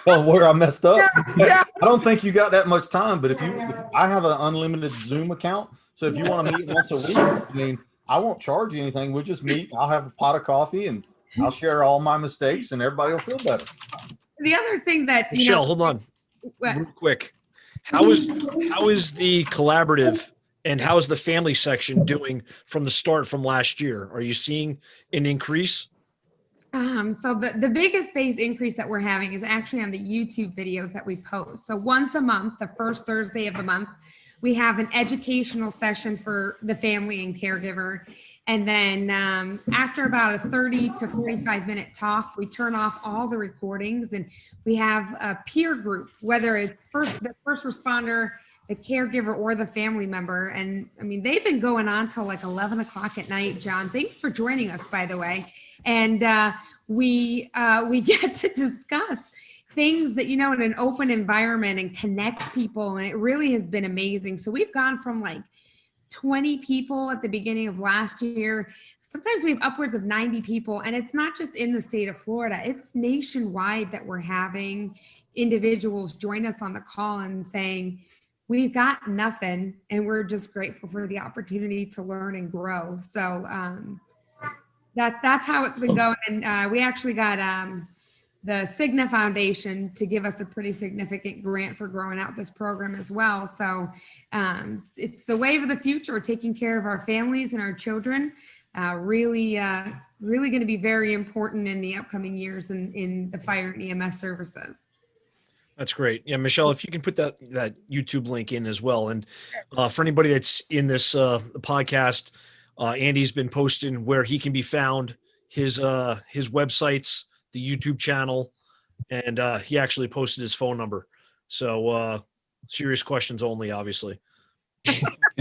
well, where I messed up. Yeah. I don't think you got that much time, but if I have an unlimited Zoom account, so if you want to meet once a week, I mean, I won't charge you anything. We'll just meet. I'll have a pot of coffee and I'll share all my mistakes, and everybody will feel better. The other thing that Michelle, hold on, what? real quick. How is the collaborative And how's the family section doing from the start from last year? Are you seeing an increase? So the biggest base increase that we're having is actually on the YouTube videos that we post. So once a month, the first Thursday of the month, we have an educational session for the family and caregiver. And then after about a 30 to 45-minute talk, we turn off all the recordings and we have a peer group, whether it's the first responder, the caregiver, or the family member. And I mean, they've been going on till like 11 o'clock at night, John. Thanks for joining us, by the way. And we get to discuss things that, in an open environment and connect people. And it really has been amazing. So we've gone from like 20 people at the beginning of last year. Sometimes we have upwards of 90 people. And it's not just in the state of Florida, it's nationwide that we're having individuals join us on the call and saying, we've got nothing and we're just grateful for the opportunity to learn and grow. So that's how it's been going. And we actually got the Cigna Foundation to give us a pretty significant grant for growing out this program as well. So it's the wave of the future, taking care of our families and our children. Really going to be very important in the upcoming years in the fire and EMS services. That's great. Yeah, Michelle, if you can put that YouTube link in as well. And for anybody that's in this podcast, Andy's been posting where he can be found, his websites, the YouTube channel, and he actually posted his phone number. So serious questions only, obviously.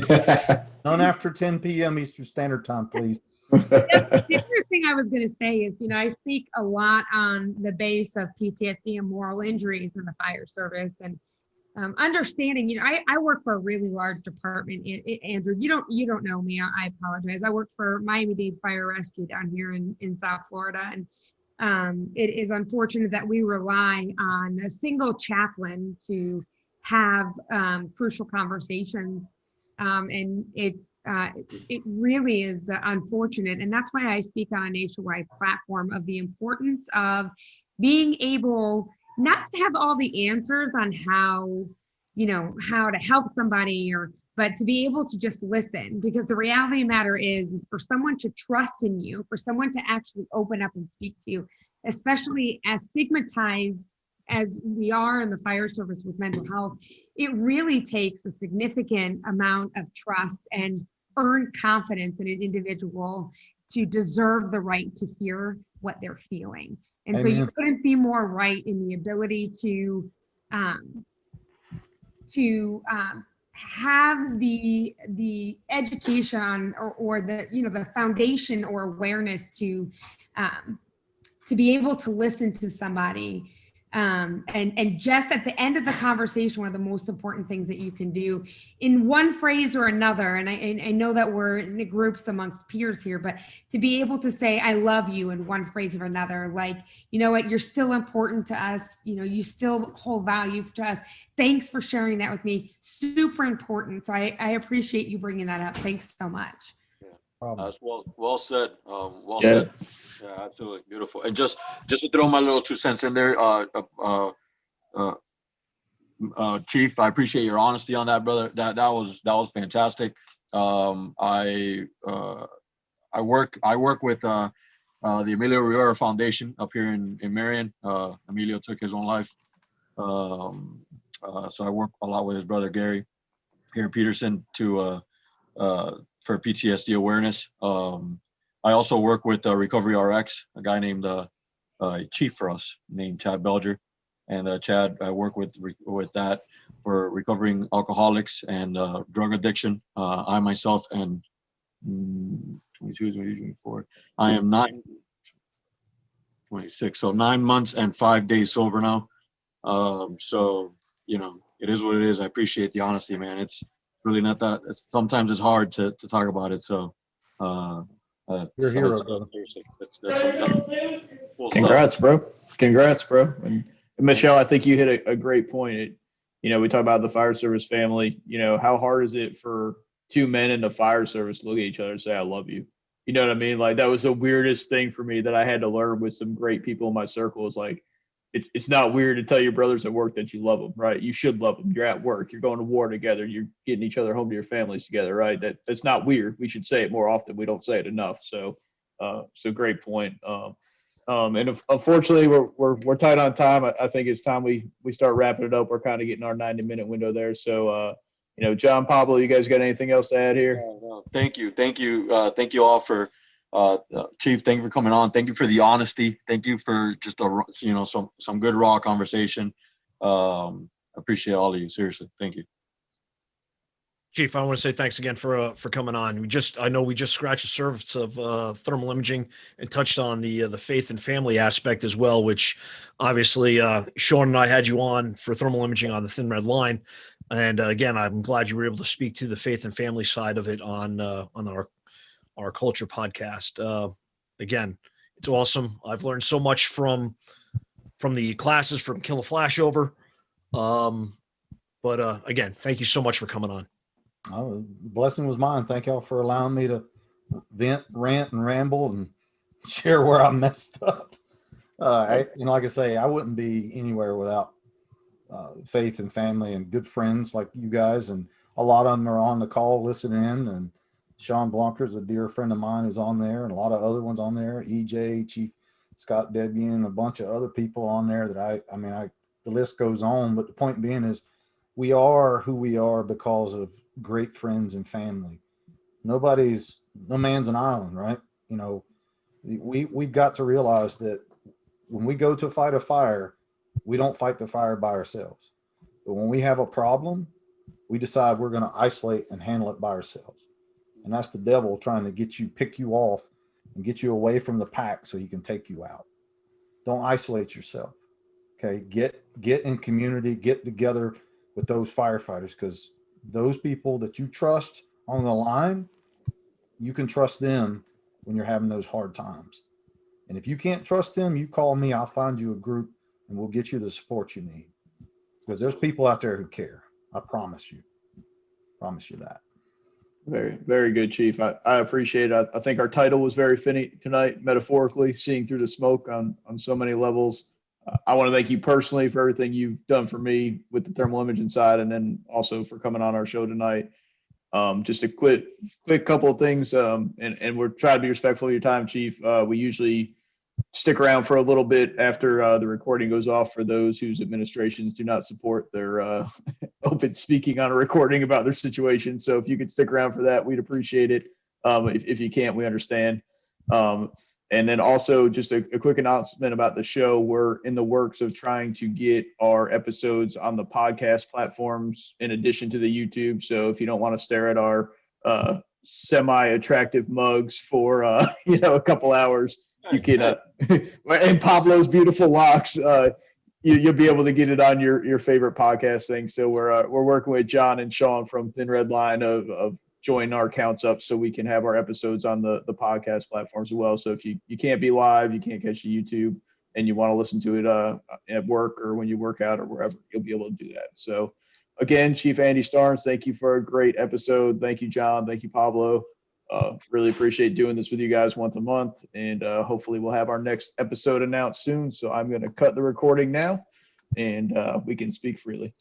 None after 10 p.m. Eastern Standard Time, please. The other thing I was going to say is, I speak a lot on the base of PTSD and moral injuries in the fire service, and understanding. I work for a really large department. Andrew, you don't know me. I apologize. I work for Miami-Dade Fire Rescue down here in South Florida, and it is unfortunate that we rely on a single chaplain to have crucial conversations. And it really is unfortunate. And that's why I speak on a nationwide platform of the importance of being able not to have all the answers on how to help somebody, but to be able to just listen, because the reality of the matter is for someone to trust in you, for someone to actually open up and speak to you, especially as stigmatized as we are in the fire service with mental health, it really takes a significant amount of trust and earned confidence in an individual to deserve the right to hear what they're feeling. And so you couldn't be more right in the ability to have the education or the the foundation or awareness to be able to listen to somebody. And just at the end of the conversation, one of the most important things that you can do in one phrase or another, and I know that we're in groups amongst peers here, but to be able to say, I love you in one phrase or another, like, you know what, you're still important to us. You still hold value to us. Thanks for sharing that with me. Super important. So I appreciate you bringing that up. Thanks so much. That's well said. Well said. Yeah, absolutely beautiful. And just to throw my little 2 cents in there, Chief, I appreciate your honesty on that, brother. That was fantastic. I work with the Emilio Rivera Foundation up here in Marion. Emilio took his own life, so I work a lot with his brother Gary here in Peterson for PTSD awareness. I also work with Recovery RX, a guy named Chief for us, named Chad Belger. And Chad, I work with that for recovering alcoholics and drug addiction. I myself am 22, 24. I am 26, so 9 months and 5 days sober now. So, it is what it is. I appreciate the honesty, man. It's really not that. Sometimes it's hard to talk about it. So, you're a hero, brother. That's cool Congrats, stuff. bro. Congrats, bro. And Michelle, I think you hit a great point. We talk about the fire service family. How hard is it for two men in the fire service to look at each other and say, I love you? You know what I mean? Like, that was the weirdest thing for me that I had to learn with some great people in my circle. Is like, it's not weird to tell your brothers at work that you love them, right? You should love them. You're at work. You're going to war together. You're getting each other home to your families together, right? That's not weird. We should say it more often. We don't say it enough. So, so great point. And unfortunately, we're tight on time. I think it's time we start wrapping it up. We're kind of getting our 90-minute window there. So, John, Pablo, you guys got anything else to add here? Thank you. Thank you all for Chief. Thank you for coming on. Thank you for the honesty. Thank you for just some good raw conversation. Appreciate all of you. Seriously. Thank you. Chief, I want to say thanks again for coming on. I know we just scratched the surface of thermal imaging and touched on the faith and family aspect as well, which obviously Sean and I had you on for thermal imaging on the Thin Red Line, and again, I'm glad you were able to speak to the faith and family side of it on our culture podcast. Again, it's awesome. I've learned so much from the classes from Kill a Flashover. But again, thank you so much for coming on. Oh, the blessing was mine. Thank y'all for allowing me to vent, rant, and ramble and share where I messed up. Like I say, I wouldn't be anywhere without faith and family and good friends like you guys. And a lot of them are on the call listening in. And Sean Blanker's a dear friend of mine is on there, and a lot of other ones on there. EJ, Chief Scott Debian, a bunch of other people on there that the list goes on. But the point being is we are who we are because of great friends and family. No man's an island, right? We've got to realize that when we go to fight a fire, we don't fight the fire by ourselves. But when we have a problem, we decide we're going to isolate and handle it by ourselves. And that's the devil trying to pick you off and get you away from the pack so he can take you out. Don't isolate yourself. Okay. Get in community, get together with those firefighters, because those people that you trust on the line, you can trust them when you're having those hard times. And if you can't trust them, you call me, I'll find you a group and we'll get you the support you need. Because there's people out there who care. I promise you. Promise you that. Very, very good, Chief. I appreciate it. I think our title was very fitting tonight, metaphorically, seeing through the smoke on so many levels. I want to thank you personally for everything you've done for me with the thermal imaging side, and then also for coming on our show tonight. Just a quick couple of things, and we're trying to be respectful of your time, Chief. We usually stick around for a little bit after the recording goes off for those whose administrations do not support their open speaking on a recording about their situation. So if you could stick around for that, we'd appreciate it. If you can't, we understand. And then also just a quick announcement about the show. We're in the works of trying to get our episodes on the podcast platforms in addition to the YouTube. So if you don't want to stare at our semi-attractive mugs for a couple hours, you can and Pablo's beautiful locks, you'll be able to get it on your favorite podcast thing. So we're working with John and Sean from Thin Red Line of join our accounts up so we can have our episodes on the podcast platforms as well. So if you can't be live, you can't catch the YouTube, and you want to listen to it at work or when you work out or wherever, you'll be able to do that. So again, Chief Andy Starnes, thank you for a great episode. Thank you, John. Thank you, Pablo. Really appreciate doing this with you guys once a month, and hopefully we'll have our next episode announced soon. So I'm going to cut the recording now, and we can speak freely.